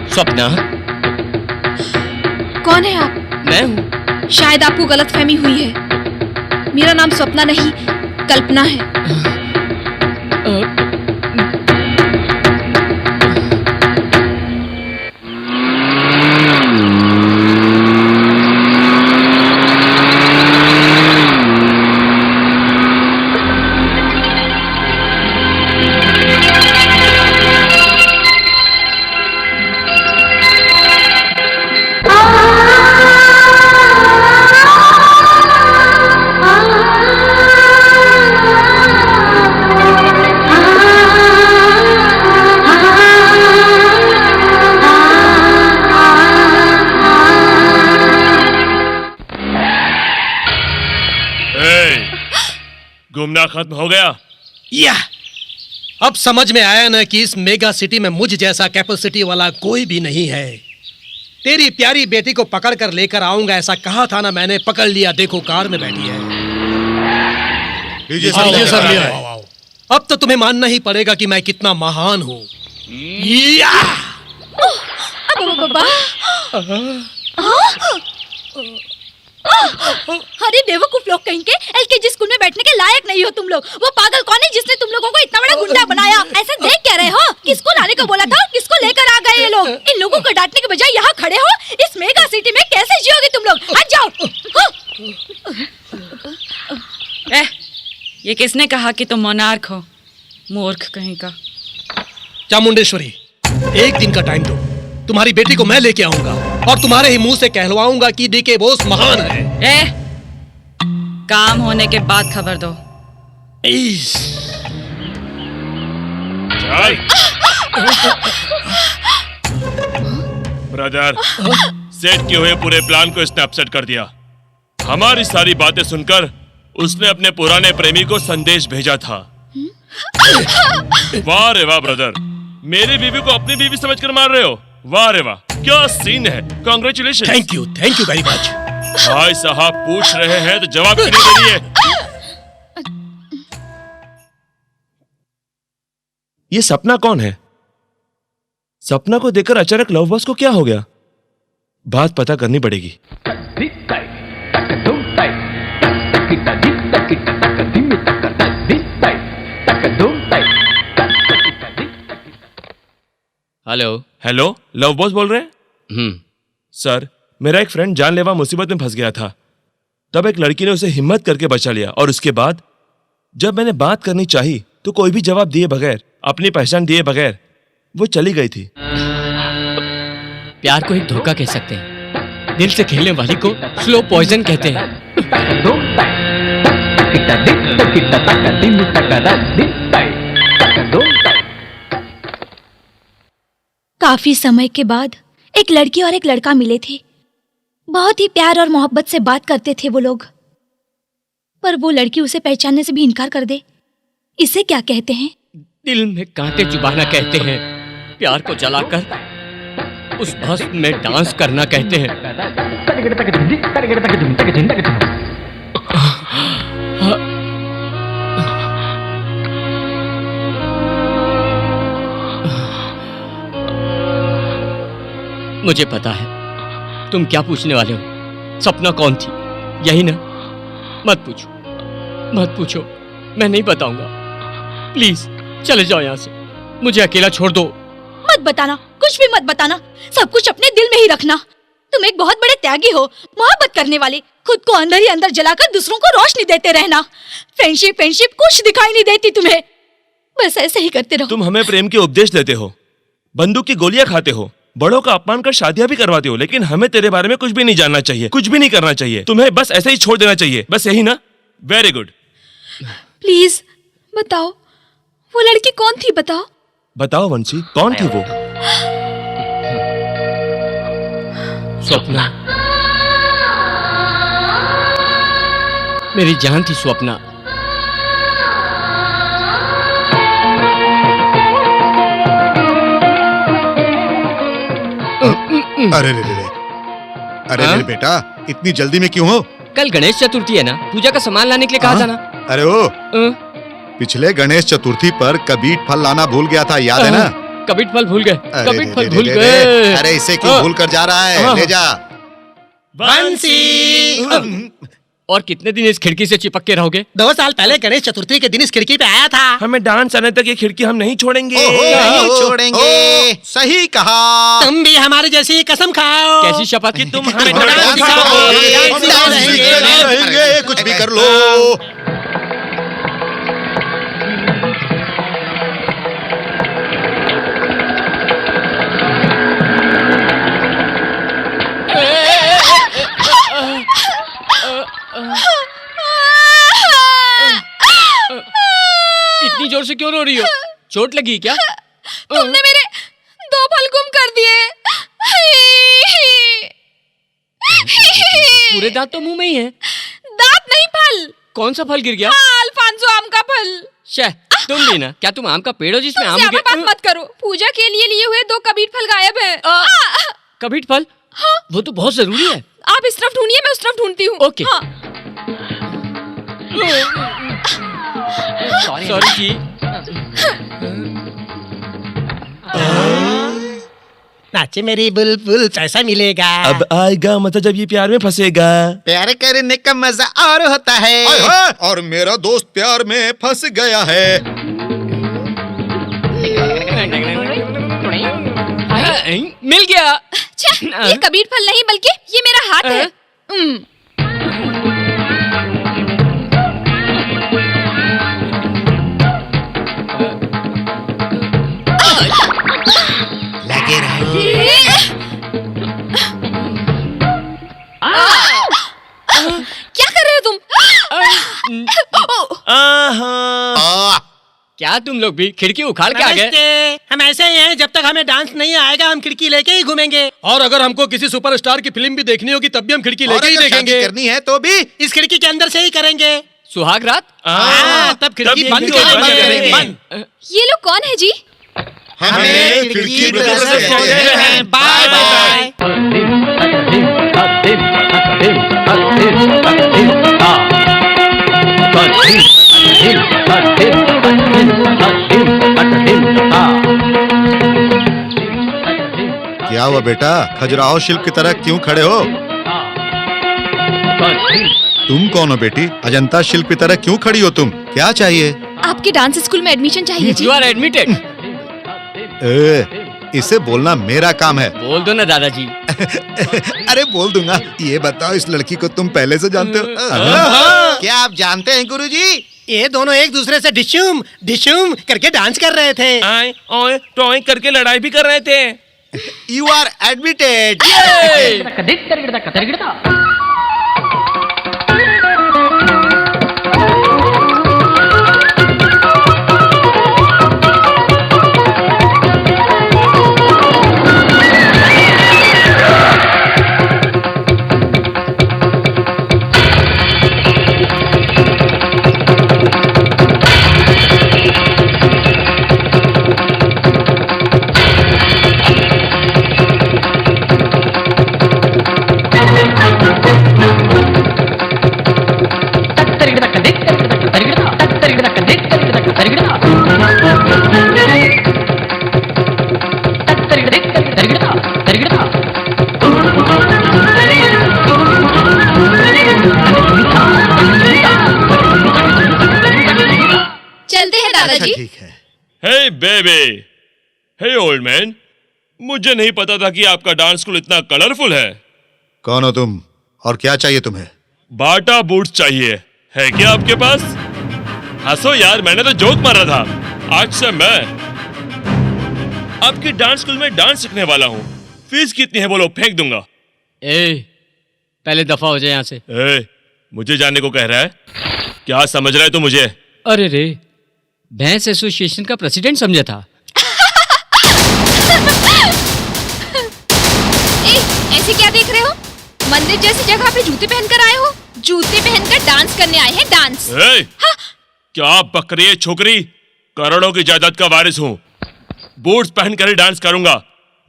स्वप्ना, कौन है आप? मैं हूँ। शायद आपको गलतफहमी हुई है, मेरा नाम स्वप्ना नहीं कल्पना है। घूमना खत्म हो गया? या अब समझ में आया ना कि इस मेगा सिटी में मुझ जैसा कैपेसिटी वाला कोई भी नहीं है। तेरी प्यारी बेटी को पकड़ कर लेकर आऊंगा ऐसा कहा था ना मैंने, पकड़ लिया, देखो कार में बैठी है। लीजिए आओ, सर, ले आओ, आओ। अब तो तुम्हें मानना ही पड़ेगा कि मैं कितना महान हूँ। या! अरे बेवकूफ लोग कहीं के, एलकेजी स्कूल में बैठने के लायक नहीं हो तुम लोग। वो पागल कौन है जिसने तुम लोगों को इतना बड़ा गुंडा बनाया? ऐसा देख क्या रहे हो? किसको लाने को बोला था? किसको लेकर आ गए ये लोग? इन लोगों को डांटने के बजाय यहाँ खड़े हो। इस मेगा सिटी में कैसे जियोगे तुम लोग? हट जाओ। ये किसने कहा कि तुम मोनार्क हो? मूर्ख कहीं का। चामुंडेश्वरी, एक दिन का टाइम दो, तुम्हारी बेटी को मैं लेके आऊंगा और तुम्हारे ही मुंह से कहलवाऊंगा कि डीके बोस महान है। काम होने के बाद खबर दो। चल। ब्रदर, सेट किए हुए पूरे प्लान को इसने अपसेट कर दिया। हमारी सारी बातें सुनकर उसने अपने पुराने प्रेमी को संदेश भेजा था। वाह रे वाह ब्रदर, मेरी बीवी को अपनी बीवी समझकर मार रहे हो। वाह रे वाह, क्या सीन है। Congratulation. Thank you very much. भाई साहब पूछ रहे हैं तो जवाब क्यों नहीं दे रही है? ये सपना कौन है? सपना को देखकर अचानक लव बस को क्या हो गया? बात पता करनी पड़ेगी। हेलो हेलो, लव बॉस बोल रहे हैं? सर, मेरा एक फ्रेंड जानलेवा मुसीबत में फंस गया था। तब एक लड़की ने उसे हिम्मत करके बचा लिया और उसके बाद जब मैंने बात करनी चाही तो कोई भी जवाब दिए बगैर, अपनी पहचान दिए बगैर वो चली गई थी। प्यार को एक धोखा कह सकते हैं, दिल से खेलने वाली को स्लो पॉइजन कहते हैं। काफी समय के बाद एक लड़की और एक लड़का मिले थे। बहुत ही प्यार और मोहब्बत से बात करते थे वो लोग, पर वो लड़की उसे पहचानने से भी इनकार कर दे। इसे क्या कहते हैं? दिल में कांटे चुभाना कहते हैं। प्यार को जलाकर उस भस्म में डांस करना कहते हैं। मुझे पता है तुम क्या पूछने वाले हो। सपना कौन थी, यही ना? मत पूछो, मैं नहीं बताऊंगा। प्लीज चले जाओ यहाँ से, मुझे अकेला छोड़ दो। मत बताना, कुछ भी मत बताना। सब कुछ अपने दिल में ही रखना। तुम एक बहुत बड़े त्यागी हो, मोहब्बत करने वाले। खुद को अंदर ही अंदर जलाकर दूसरों को रोशनी देते रहना। फ्रेंडशिप कुछ दिखाई नहीं देती तुम्हें। बस ऐसे ही करते रहो। तुम हमें प्रेम के उपदेश देते हो, बंदूक की गोलियां खाते हो, बड़ों का अपमान कर शादियां भी करवाते हो, लेकिन हमें तेरे बारे में कुछ भी नहीं जानना चाहिए, कुछ भी नहीं करना चाहिए। तुम्हें बस ऐसे ही छोड़ देना चाहिए। बस यही ना? Very good. प्लीज बताओ, वो लड़की कौन थी? बताओ वंशी, कौन थी वो? स्वप्ना, मेरी जान थी स्वप्ना। अरे बेटा, इतनी जल्दी में क्यों हो? कल गणेश चतुर्थी है ना, पूजा का सामान लाने के लिए कहा था ना। अरे पिछले गणेश चतुर्थी पर कबीठ फल लाना भूल गया था, याद है ना? कबीठ फल भूल गए। अरे इसे क्यों भूल कर जा रहा है? ले जा। बंसी। और कितने दिन इस खिड़की से चिपक के रहोगे? 2 साल पहले गणेश चतुर्थी के दिन इस खिड़की पे आया था। हमें डांस आने तक ये खिड़की हम नहीं छोड़ेंगे। नहीं छोड़ेंगे। सही कहा। तुम भी हमारी जैसी कसम खाओ। कैसी शपथ? कि तुम हमें डांस सिखाओगे। कुछ भी कर लो। इतनी जोर से क्यों रो रही हो? चोट लगी क्या? तुमने मेरे 2 फल गुम कर दिए। पूरे दांत तो मुंह में ही है। दांत नहीं, फल। कौन सा फल गिर गया? फल डांसो आम का फल। शे, तुम भी ना, क्या तुम आम का पेड़ हो जिसमें आम ज्यादा बात मत करो। पूजा के लिए हुए 2 कबीर फल गायब है। कबीर फल? हाँ। वो तो बहुत जरूरी है। आप इस तरफ ढूंढिए, मैं उस तरफ ढूंढती हूँ। ओके। सॉरी जी। नाचे मेरी बुलबुल, पैसा मिलेगा। अब आएगा मजा जब ये प्यार में फंसेगा। प्यार करने का मजा और होता है। और मेरा दोस्त प्यार में फंस गया है। मिल गया। ये कबीर फल नहीं बल्कि ये मेरा हाथ है। लगे रहो। क्या कर रहे हो तुम? क्या तुम लोग भी खिड़की उखाड़ के आ गए? हम ऐसे ही हैं, जब तक हमें डांस नहीं आएगा हम खिड़की लेके ही घूमेंगे। और अगर हमको किसी सुपरस्टार की फिल्म भी देखनी होगी तब भी हम खिड़की और लेके ही अगर शादी देखेंगे। करनी है तो भी इस खिड़की के अंदर से ही करेंगे। सुहाग रात? तब खिड़की बंद करेंगे। ये लोग कौन है जी? हमें खिड़की ब्रदर्स कहते हैं। Bye bye. क्या हुआ बेटा, खजुराहो शिल्प की तरह क्यों खड़े हो? तुम कौन हो बेटी? अजंता शिल्प की तरह क्यों खड़ी हो तुम? क्या चाहिए? आपके डांस स्कूल में एडमिशन चाहिए जी। You are admitted। इसे बोलना मेरा काम है। बोल दो ना दादाजी। अरे बोल दूंगा। ये बताओ, इस लड़की को तुम पहले से जानते हो? क्या आप जानते हैं गुरुजी? ये दोनों एक दूसरे से डिशूम डिशूम करके डांस कर रहे थे। आए ओए टॉय करके लड़ाई भी कर रहे थे। You are admitted. चलते हैं दादाजी। ठीक है। Hey baby, hey old man, मुझे नहीं पता था कि आपका डांस स्कूल इतना कलरफुल है। कौन हो तुम और क्या चाहिए तुम्हें? बाटा बूट्स चाहिए, है क्या आपके पास? हंसो यार, मैंने तो जोक मारा था। आज से मैं आपके डांस स्कूल में डांस सीखने वाला हूँ। फीस कितनी है बोलो, फेंक दूंगा। पहले दफा हो जाए यहाँ से। मुझे जाने को कह रहा है? क्या समझ रहा है तू मुझे? अरे रे, भैंस एसोसिएशन का प्रेसिडेंट समझा था। ऐसे क्या देख रहे हो? मंदिर जैसी जगह पे जूते पहनकर आए हो? जूते पहनकर डांस करने आए हैं, डांस। हाँ? क्या बकरी है छोकरी? करोड़ों की जायदाद का वारिस हूँ। बूट्स पहनकर ही डांस करूंगा,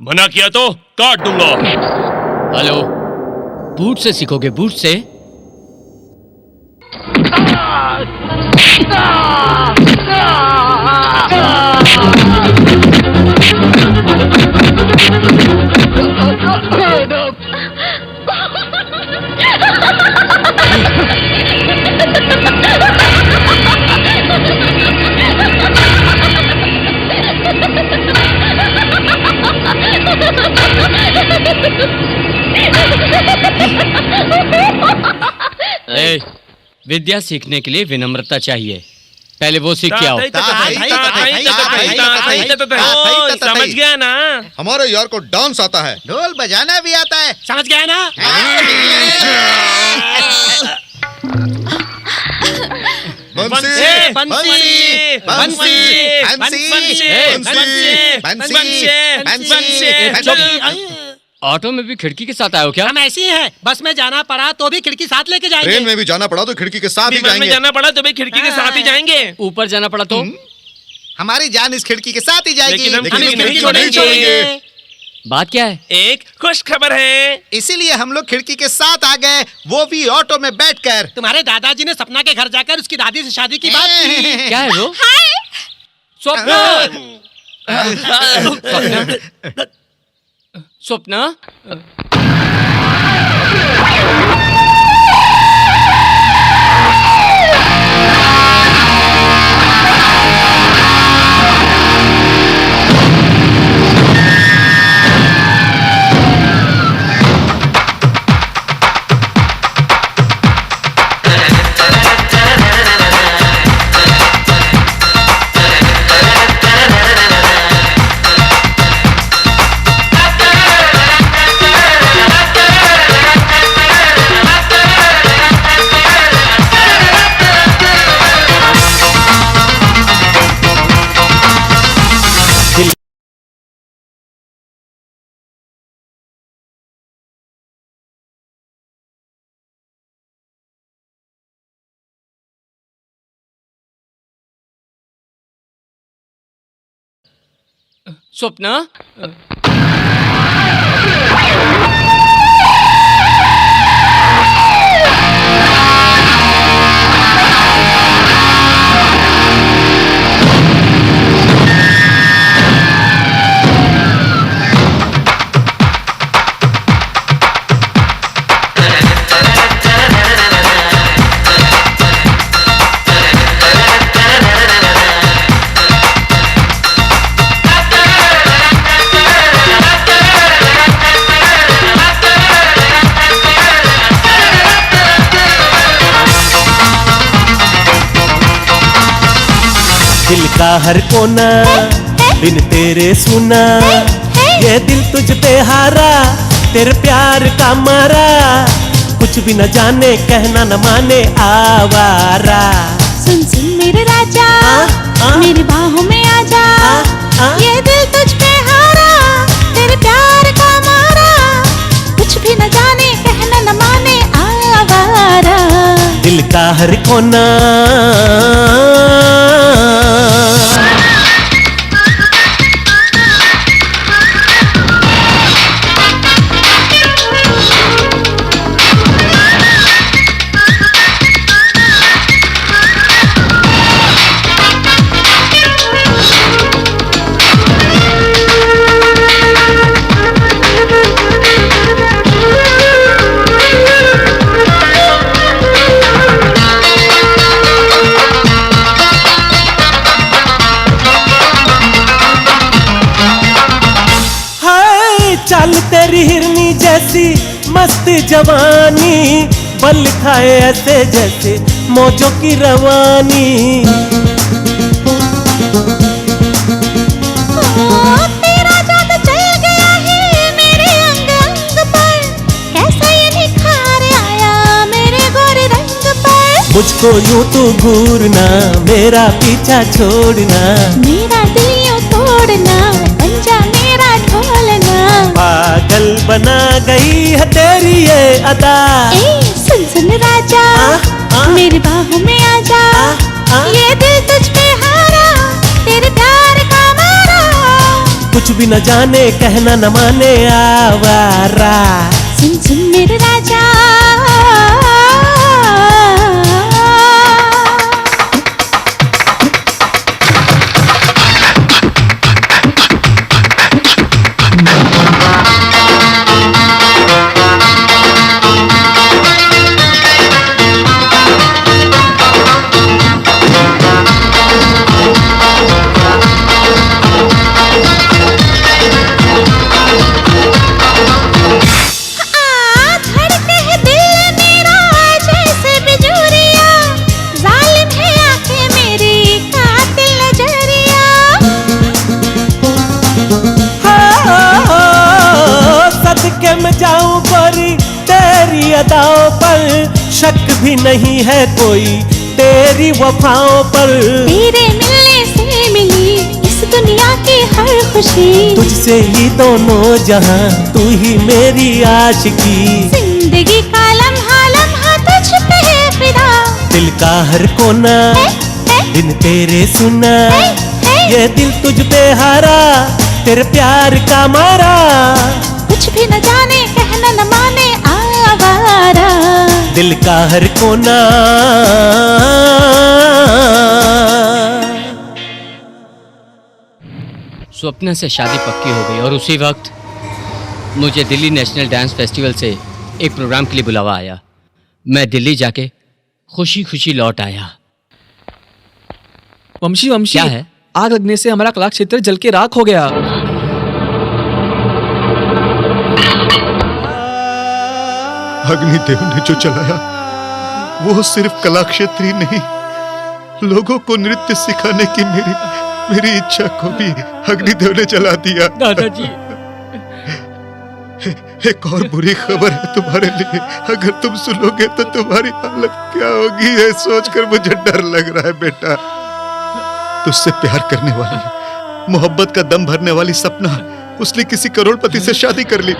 मना किया तो काट दूंगा। हेलो, बूट से सीखोगे? बूट से? विद्या सीखने के लिए विनम्रता चाहिए। पहले वो सीख के आओ। समझ गया ना? हमारे यार को डांस आता है, ढोल बजाना भी आता है। समझ गया ना? बंसी बंसी बंसी बंसी बंसी बंसी बंसी बंसी ऑटो में भी खिड़की के साथ आए हो क्या? हम ऐसे ही हैं, बस में जाना पड़ा तो भी खिड़की साथ लेके जाएंगे। ट्रेन में भी जाना पड़ा तो खिड़की के साथ ही विमान में जाएंगे। जाना पड़ा तो भी खिड़की के साथ ही जाएंगे। ऊपर जाना पड़ा तो? हमारी जान इस खिड़की के साथ ही जाएगी। लेकिन हम इस खिड़की खिड़की को नहीं छोड़ेंगे। बात क्या है? एक खुश खबर है, इसीलिए हम लोग खिड़की के साथ आ गए, वो भी ऑटो में बैठकर। तुम्हारे दादाजी ने सपना के घर जाकर उसकी दादी से शादी की बात की। क्या है वो? स्वप्ना। स्वप्ना। स्वप्ना। दिल का हर कोना बिन तेरे सुना, ये दिल तुझ पे हारा तेरे प्यार का मारा, कुछ भी न जाने कहना न माने आवारा। सुन सुन मेरे राजा, मेरी बाहों में आजा, ये दिल तुझ पे हारा तेरे प्यार का मारा, कुछ भी न जाने कहना न माने आवारा। दिल का हर कोना चाल तेरी हिरनी जैसी मस्त जवानी, बल खाए ऐसे जैसे मौजों की रवानी। तेरा जादू चल गया है मेरे अंग अंग पर, कैसा ये निखार आया मेरे गोरे रंग पर। मुझको यूं तू घूरना, मेरा पीछा छोड़ना, मेरा दिल यूं तोड़ना, बन जा मेरा ढोलना। पागल बना गई है तेरी ये अदा। सुन सुन राजा, मेरी बाहों में आजा, ये दिल तुझ पे हारा तेरे प्यार का मारा, कुछ भी न जाने कहना न माने आवारा। सुन सुन मेरे राजा। जाऊं गोरी तेरी अदाओं पर, शक भी नहीं है कोई तेरी वफाओं पर। तेरे मिलने से मिली इस दुनिया की हर खुशी, तुझसे ही दोनों जहां, तू ही मेरी आशिकी। जिंदगी का लम्हा लम्हा तुझ पे है फिदा, दिल का हर कोना दिन तेरे सुना, ये दिल तुझ पे हारा तेरे प्यार का मारा। कुछ भी न जाने कहना न माने आवारा, दिल का हर कोना। स्वप्ना से शादी पक्की हो गई और उसी वक्त मुझे दिल्ली नेशनल डांस फेस्टिवल से एक प्रोग्राम के लिए बुलावा आया। मैं दिल्ली जाके खुशी खुशी लौट आया। वंशी क्या है? आग लगने से हमारा कला क्षेत्र जल के राख हो गया। अग्निदेव ने जो चलाया वो सिर्फ कला क्षेत्र ही नहीं, लोगों को नृत्य सिखाने की मेरी इच्छा को भी अग्निदेव ने जला दिया। दादाजी, एक और बुरी खबर है तुम्हारे लिए, अगर तुम सुनोगे तो तुम्हारी हालत क्या होगी ये सोचकर मुझे डर लग रहा है बेटा। तुझसे प्यार करने वाली, मोहब्बत का दम भरने वाली सपना, उसने किसी करोड़पति से शादी कर ली।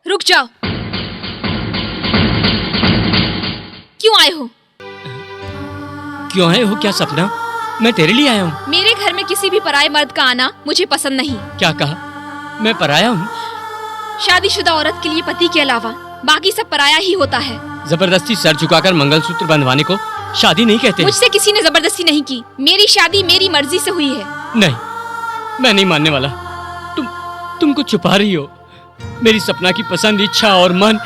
रुक जाओ। क्यों आए हो? क्यों आए हो? क्या सपना? मैं तेरे लिए आया हूँ। मेरे घर में किसी भी पराये मर्द का आना मुझे पसंद नहीं। क्या कहा? मैं पराया हूँ? शादीशुदा औरत के लिए पति के अलावा बाकी सब पराया ही होता है। जबरदस्ती सर झुकाकर मंगलसूत्र बंधवाने को शादी नहीं कहते। मुझसे किसी ने जबरदस्ती नहीं की, मेरी शादी मेरी मर्जी से हुई है। नहीं, मैं नहीं मानने वाला। तुम कुछ छुपा रही हो। मेरी सपना की पसंद, इच्छा और मन,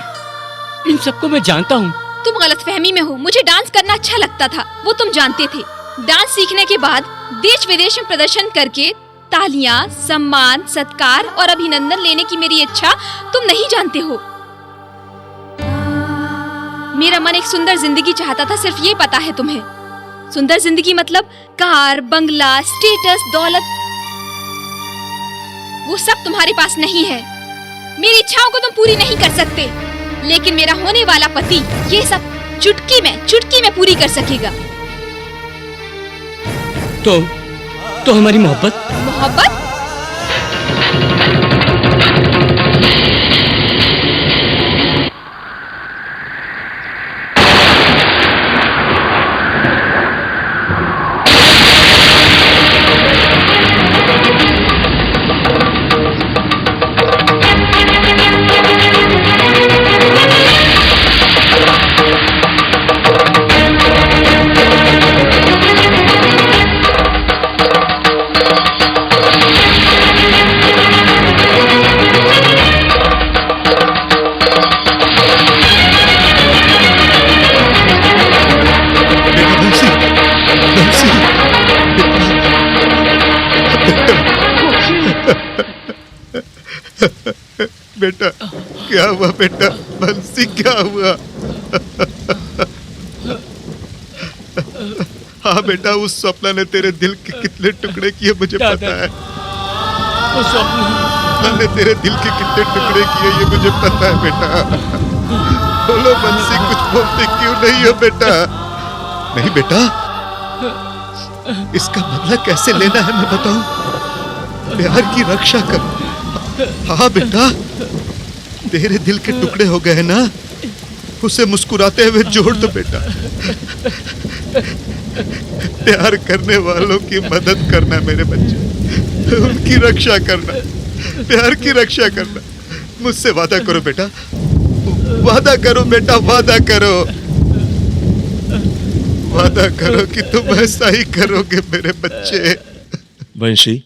इन सबको मैं जानता हूँ। तुम गलतफहमी में हो। मुझे डांस करना अच्छा लगता था, वो तुम जानते थे। डांस सीखने के बाद देश विदेश में प्रदर्शन करके तालियां, सम्मान, सत्कार और अभिनंदन लेने की मेरी इच्छा तुम नहीं जानते हो। मेरा मन एक सुंदर जिंदगी चाहता था, सिर्फ ये पता है तुम्हें। सुंदर जिंदगी मतलब कार, बंगला, स्टेटस, दौलत, वो सब तुम्हारे पास नहीं है। मेरी इच्छाओं को तुम पूरी नहीं कर सकते, लेकिन मेरा होने वाला पति ये सब चुटकी में पूरी कर सकेगा। तो हमारी मोहब्बत बेटा क्या हुआ? बेटा बंसी क्या हुआ? हाँ बेटा, उस स्वप्ना ने तेरे दिल के कितने टुकड़े किए मुझे पता है। उस स्वप्ना ने तेरे दिल के कितने टुकड़े किए ये मुझे पता है बेटा। बोलो बंसी, कुछ बोलते क्यों नहीं हो बेटा? नहीं बेटा, इसका बदला कैसे लेना है मैं बताऊं? प्यार की रक्षा कर। हाँ बेटा, तेरे दिल के टुकड़े हो गए ना, उसे मुस्कुराते हुए जोड़ दो बेटा। प्यार करने वालों की मदद करना मेरे बच्चे, उनकी रक्षा करना, प्यार की रक्षा करना। मुझसे वादा करो बेटा, वादा करो बेटा, वादा करो, वादा करो कि तुम ऐसा ही करोगे मेरे बच्चे। वंशी,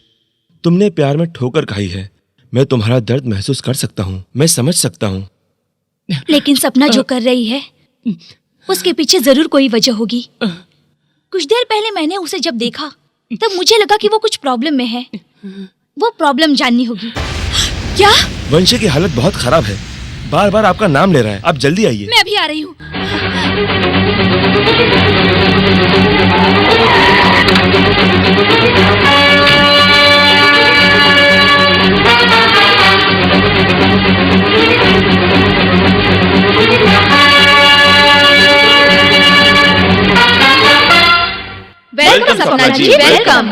तुमने प्यार में ठोकर खाई है। मैं तुम्हारा दर्द महसूस कर सकता हूँ, मैं समझ सकता हूँ। लेकिन सपना जो कर रही है उसके पीछे जरूर कोई वजह होगी। कुछ देर पहले मैंने उसे जब देखा तब मुझे लगा कि वो कुछ प्रॉब्लम में है। वो प्रॉब्लम जाननी होगी। क्या? वंशी की हालत बहुत खराब है, बार बार आपका नाम ले रहा है। आप जल्दी आइए। मैं अभी आ रही हूँ। जी वेलकम।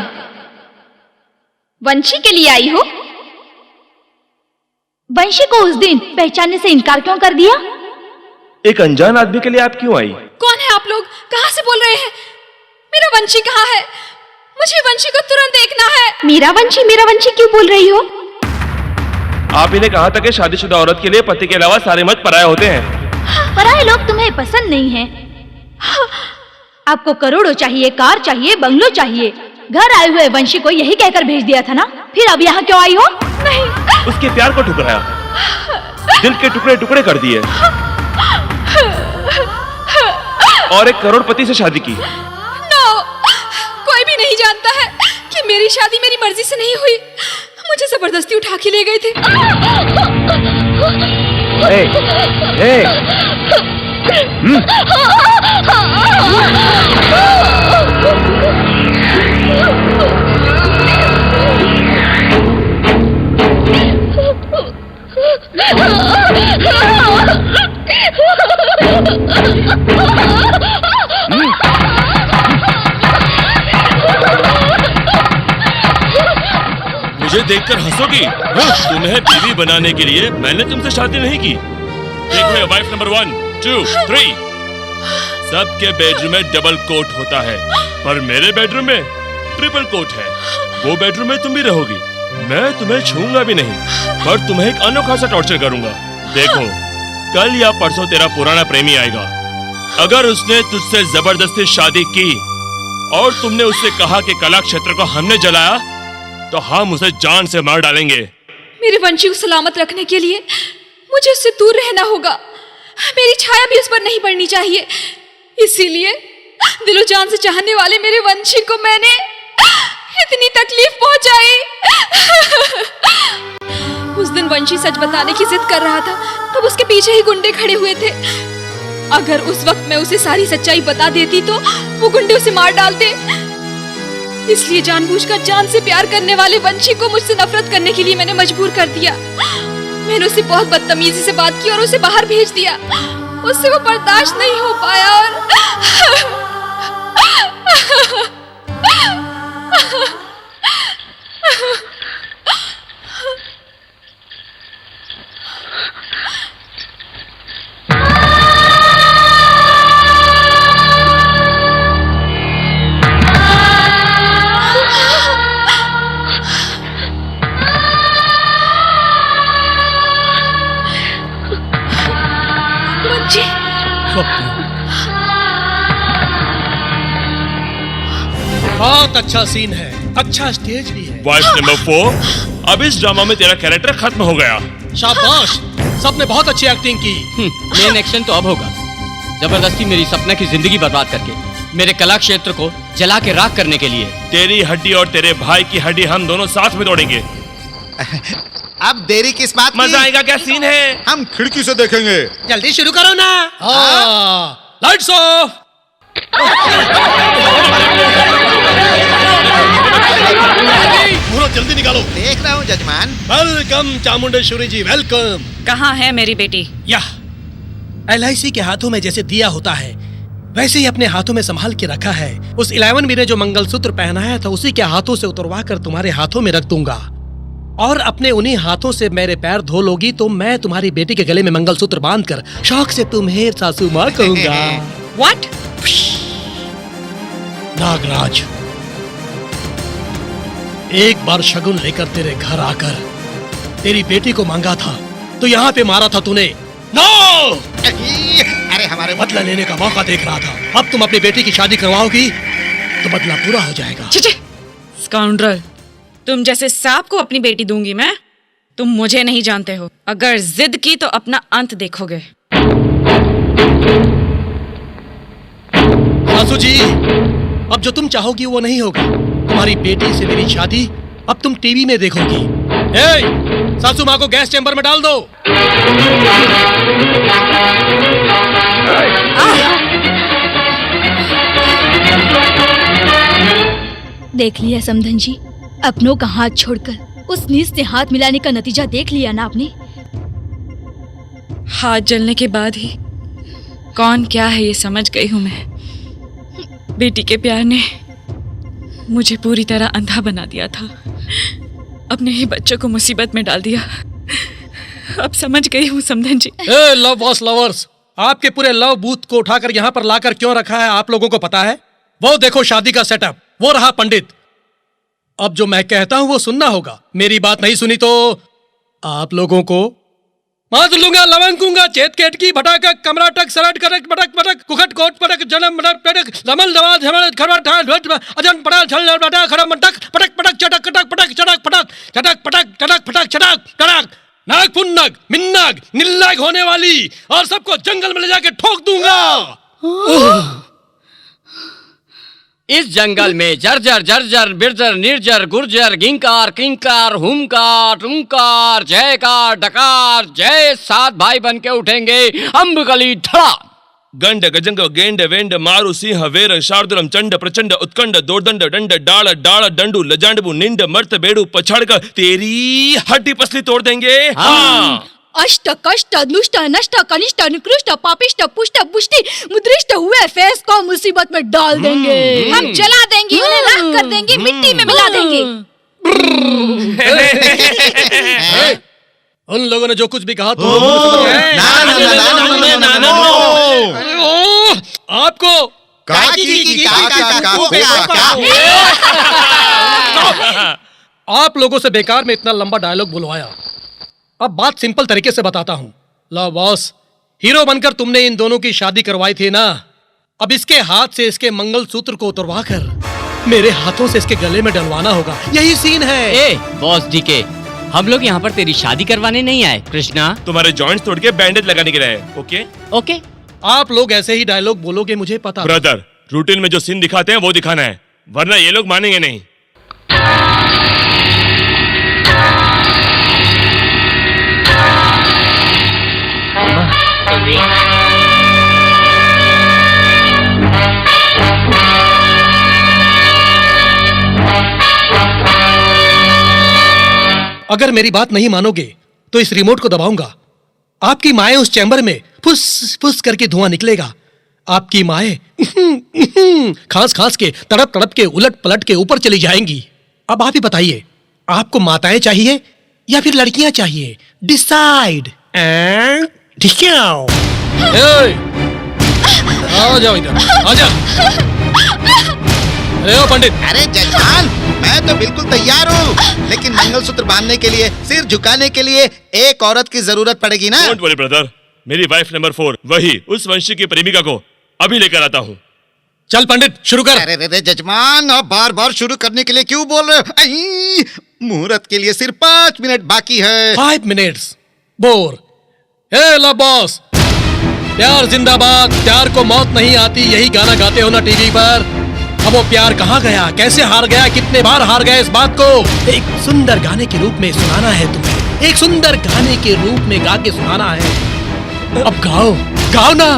वंशी के लिए आई हो? वंशी को उस दिन पहचानने से इनकार क्यों कर दिया? एक अनजान आदमी के लिए आप क्यों आई? कौन है आप लोग? कहाँ से बोल रहे हैं? मेरा वंशी कहाँ है? मुझे वंशी को तुरंत देखना है। मेरा वंशी क्यों बोल रही हो? आप इन्हें कहा था कि शादीशुदा औरत के लिए पति के अलावा सारे मर्द पराये होते हैं। पराये लोग तुम्हें पसंद नहीं हैं। आपको करोड़ों चाहिए, कार चाहिए, बंगलो चाहिए। घर आए हुए वंशी को यही कहकर भेज दिया था ना, फिर अब यहाँ क्यों आई हो? नहीं, उसके प्यार को ठुकराया, दिल के टुकड़े टुकड़े कर दिए और एक करोड़पति से शादी की। नो, कोई भी नहीं जानता है कि मेरी शादी मेरी मर्जी से नहीं हुई। मुझे जबरदस्ती उठा के ले गए थे। मुझे देखकर हंसोगी? तुम्हें बीवी बनाने के लिए मैंने तुमसे शादी नहीं की। देखो ये वाइफ नंबर 1, 2, 3। सबके बेडरूम में डबल कोट होता है, पर मेरे बेडरूम में ट्रिपल कोट है। वो बेडरूम में तुम भी रहोगी। मैं तुम्हें छूंगा भी नहीं, पर तुम्हें एक अनोखा सा टॉर्चर करूंगा। देखो, कल या परसों तेरा पुराना प्रेमी आएगा। अगर उसने तुझसे जबरदस्ती शादी की और तुमने उससे कहा कि कला क्षेत्र को हमने जलाया, तो हम उसे जान से मार डालेंगे। मेरे वंशी को सलामत रखने के लिए मुझे उससे दूर रहना होगा। मेरी छाया भी उस पर नहीं पड़नी चाहिए। इसीलिए दिलो जान से चाहने वाले मेरे वंशी को मैंने इतनी तकलीफ पहुंचाई। उस दिन वंशी सच बताने की जिद कर रहा था, तब उसके पीछे ही गुंडे खड़े हुए थे। अगर उस वक्त मैं उसे सारी सच्चाई बता देती तो वो गुंडे उसे मार डालते। इसलिए जानबूझकर जान से प्यार करने वाले वंशी को मुझसे नफरत करने के लिए मैंने मजबूर कर दिया। मैंने उससे बहुत बदतमीजी से बात की और उसे बाहर भेज दिया। उससे वो बर्दाश्त नहीं हो पाया और बहुत अच्छा सीन है, अच्छा स्टेज भी है। वाइफ नंबर 4, अब इस ड्रामा में तेरा कैरेक्टर खत्म हो गया। शाबाश, सबने बहुत अच्छी एक्टिंग की। मेन एक्शन तो अब होगा। जबरदस्ती मेरी सपना की जिंदगी बर्बाद करके मेरे कला क्षेत्र को जला के राख करने के लिए। तेरी हड्डी और तेरे भाई की हड्डी हम दोनों साथ में तोड़ेंगे। अब देरी किस बात की? मजा आएगा। क्या सीन है? हम खिड़की से देखेंगे। जल्दी शुरू करो ना। Lights off. पूरा जल्दी निकालो। देख रहा हूँ जजमान। वेलकम चामुंडेश्वरी जी, वेलकम। कहाँ है मेरी बेटी? यह LIC के हाथों में जैसे दिया होता है, वैसे ही अपने हाथों में संभाल के रखा है। उस 11 भी ने जो मंगलसूत्र पहनाया था, उसी के हाथों से उतरवा कर तुम्हारे हाथों में रख दूंगा। और अपने उन्हीं हाथों से मेरे पैर धो लोगी तो मैं तुम्हारी बेटी के गले में मंगलसूत्र बांधकर शौक से तुम्हें सासू माँ कहूंगा। What? नागराज, एक बार शगुन लेकर तेरे घर आकर तेरी बेटी को मांगा था तो यहाँ पे मारा था तूने। नो! अरे हमारे बदला लेने का मौका देख रहा था। अब तुम अपनी बेटी की शादी करवाओगी तो बदला पूरा हो जाएगा। स्काउंड्रल, तुम जैसे सांप को अपनी बेटी दूंगी मैं? तुम मुझे नहीं जानते हो। अगर जिद की तो अपना अंत देखोगे। सासू जी, अब जो तुम चाहोगी वो नहीं होगा। तुम्हारी बेटी से मेरी शादी अब तुम टीवी में देखोगी। सासू माँ को गैस चैम्बर में डाल दो। देख लिया समधन जी, अपनों का हाथ छोड़कर उस नीच से हाथ मिलाने का नतीजा देख लिया ना आपने। हाथ जलने के बाद ही कौन क्या है ये समझ गई हूं मैं। बेटी के प्यार ने मुझे पूरी तरह अंधा बना दिया था। अपने ही बच्चों को मुसीबत में डाल दिया। अब समझ गई हूँ समधन जी। ए लव वॉस लवर्स, आपके पूरे लव बूथ को उठाकर यहाँ पर लाकर क्यों रखा है आप लोगों को पता है? वो देखो शादी का सेटअप, वो रहा पंडित। अब जो मैं कहता हूँ वो सुनना होगा। मेरी बात नहीं सुनी तो आप लोगों को मार लूंगा, लवंगूंगा, चेत केटकी भटाका कमरा टक सरट करक बटक बटक कुखट कोट पटक जनम बटक पटक रमल दवा झमल खरवा ठाठ अजन पड़ा झल बटा खरम टक पटक पटक चटक कटक पटक चटक पटक चटक पटक चटक पटक चटक टड़क नाग पुन्नग मिन्नाग निल्लाग होने वाली और सबको जंगल में ले जाके ठोक दूंगा। इस जंगल में जर्जर जर्जर बिरजर निर्जर गुर्जर गिंकार किंकार हुमकार टुमकार जयकार डकार जय 7 भाई बन के उठेंगे अम्बकली धड़ा। गंड गजंग गेंड वेंड मारु सिंह वेर शार्दुलम चंड प्रचंड उत्कंड दोर्दंड डंड डाल डाल डंडू लजांडबू निंड मर्त बेड़ू पछाड़ कर तेरी हड्डी पसली तोड़ देंगे। हाँ। अष्ट कष्ट दुष्ट नष्ट कनिष्ठ निकृष्ट पापिष्ट पुष्ट पुष्टि मुद्रिष्ट हुए फेस को मुसीबत में डाल देंगे। हम जला देंगे, उन्हें राख कर देंगे, मिट्टी में मिला देंगे। उन लोगों ने जो कुछ भी कहा तो आपको आप लोगों से बेकार में इतना लंबा डायलॉग बुलवाया। अब बात सिंपल तरीके से बताता हूं। लो बॉस, हीरो बनकर तुमने इन दोनों की शादी करवाई थी ना, अब इसके हाथ से इसके मंगलसूत्र को उतरवा कर मेरे हाथों से इसके गले में डलवाना होगा। यही सीन है। ए बॉस डीके, हम लोग यहाँ पर तेरी शादी करवाने नहीं आए कृष्णा, तुम्हारे जॉइंट्स तोड़ के बैंडेज लगाने के लिए। Okay okay. आप लोग ऐसे ही डायलॉग बोलोगे मुझे पता। ब्रदर, रूटीन में जो सीन दिखाते हैं वो दिखाना है, वरना ये लोग मानेंगे नहीं। अगर मेरी बात नहीं मानोगे तो इस रिमोट को दबाऊंगा। आपकी माएं उस चैम्बर में फुस फुस करके धुआं निकलेगा। आपकी माएं खांस खांस के तड़प तड़प के उलट पलट के ऊपर चली जाएंगी। अब आप ही बताइए, आपको माताएं चाहिए या फिर लड़कियां चाहिए? डिसाइड। ठीक है, आ जाओ इधर, आ जाओ। अरे ओ पंडित। अरे जजमान, मैं तो बिल्कुल तैयार हूँ, लेकिन मंगलसूत्र बांधने के लिए, सिर झुकाने के लिए एक औरत की जरूरत पड़ेगी ना। डोंट वरी ब्रदर, मेरी वाइफ नंबर 4 वही उस वंशी की प्रेमिका को अभी लेकर आता हूँ। चल पंडित शुरू कर। अरे रे जजमान, आप बार बार शुरू करने के लिए क्यों बोल रहे हो? मुहूर्त के लिए सिर्फ 5 मिनट बाकी है। 5 मिनट्स बोर। हे लो बॉस, प्यार जिंदाबाद, प्यार को मौत नहीं आती, यही गाना गाते हो ना टीवी पर। अब वो प्यार कहाँ गया, कैसे हार गया, कितने बार हार गया, इस बात को एक सुंदर गाने के रूप में सुनाना है तुम्हें। एक सुंदर गाने के रूप में गा के सुनाना है। अब गाओ, गाओ ना।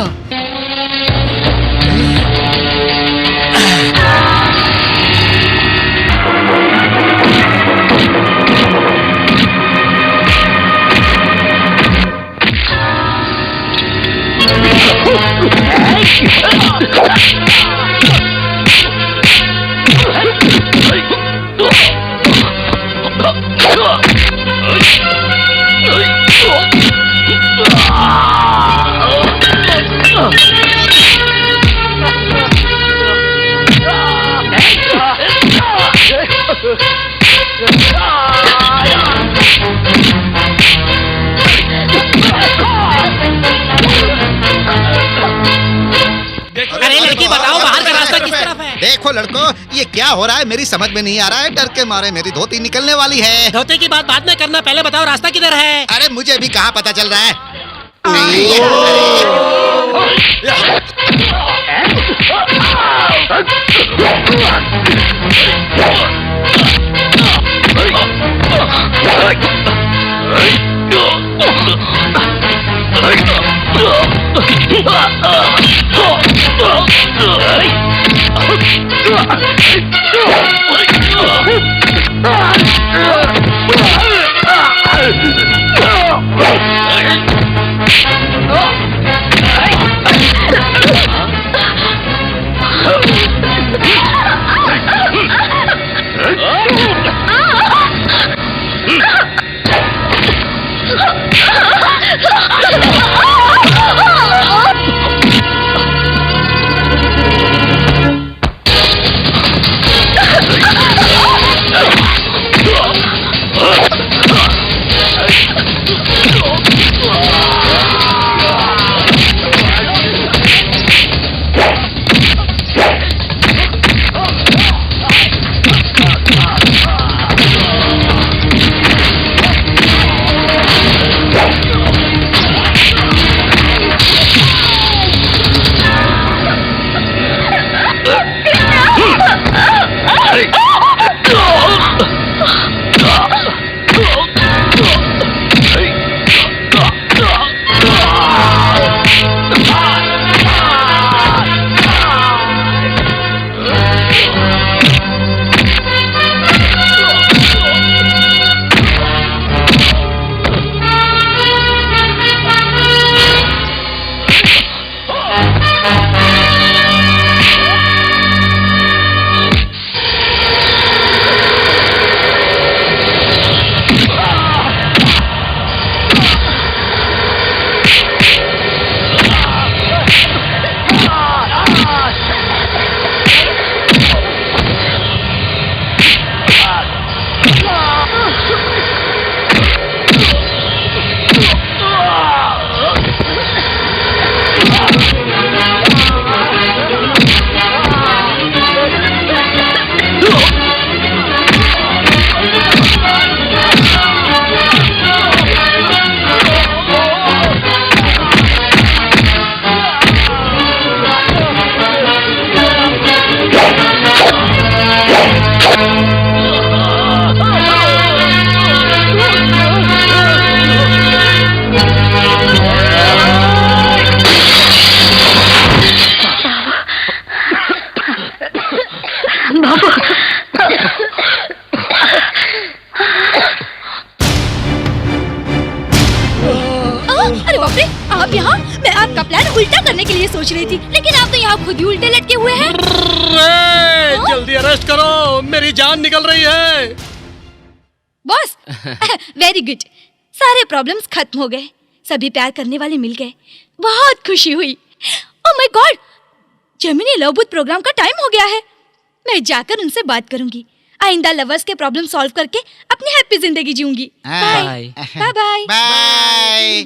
अरे लड़की बताओ बाहर का रास्ता किस तरफ है? देखो लड़को, ये क्या हो रहा है मेरी समझ में नहीं आ रहा है। डर के मारे मेरी धोती निकलने वाली है। धोती की बात बाद में करना, पहले बताओ रास्ता किधर है? अरे मुझे भी कहाँ पता चल रहा है। सोच रही थी, लेकिन आप तो यहाँ खुद ही उल्टे लटके हुए हैं। जल्दी अरेस्ट करो, मेरी जान निकल रही है। बॉस वेरी गुड, सारे प्रॉब्लम्स खत्म हो गए, सभी प्यार करने वाले मिल गए, बहुत खुशी हुई। Oh my God, Gemini love booth program का टाइम हो गया है। मैं जाकर उनसे बात करूंगी, आइंदा लवर्स के प्रॉब्लम सॉल्व करके अपनी हैप्पी जिंदगी जीऊंगी। Bye bye bye.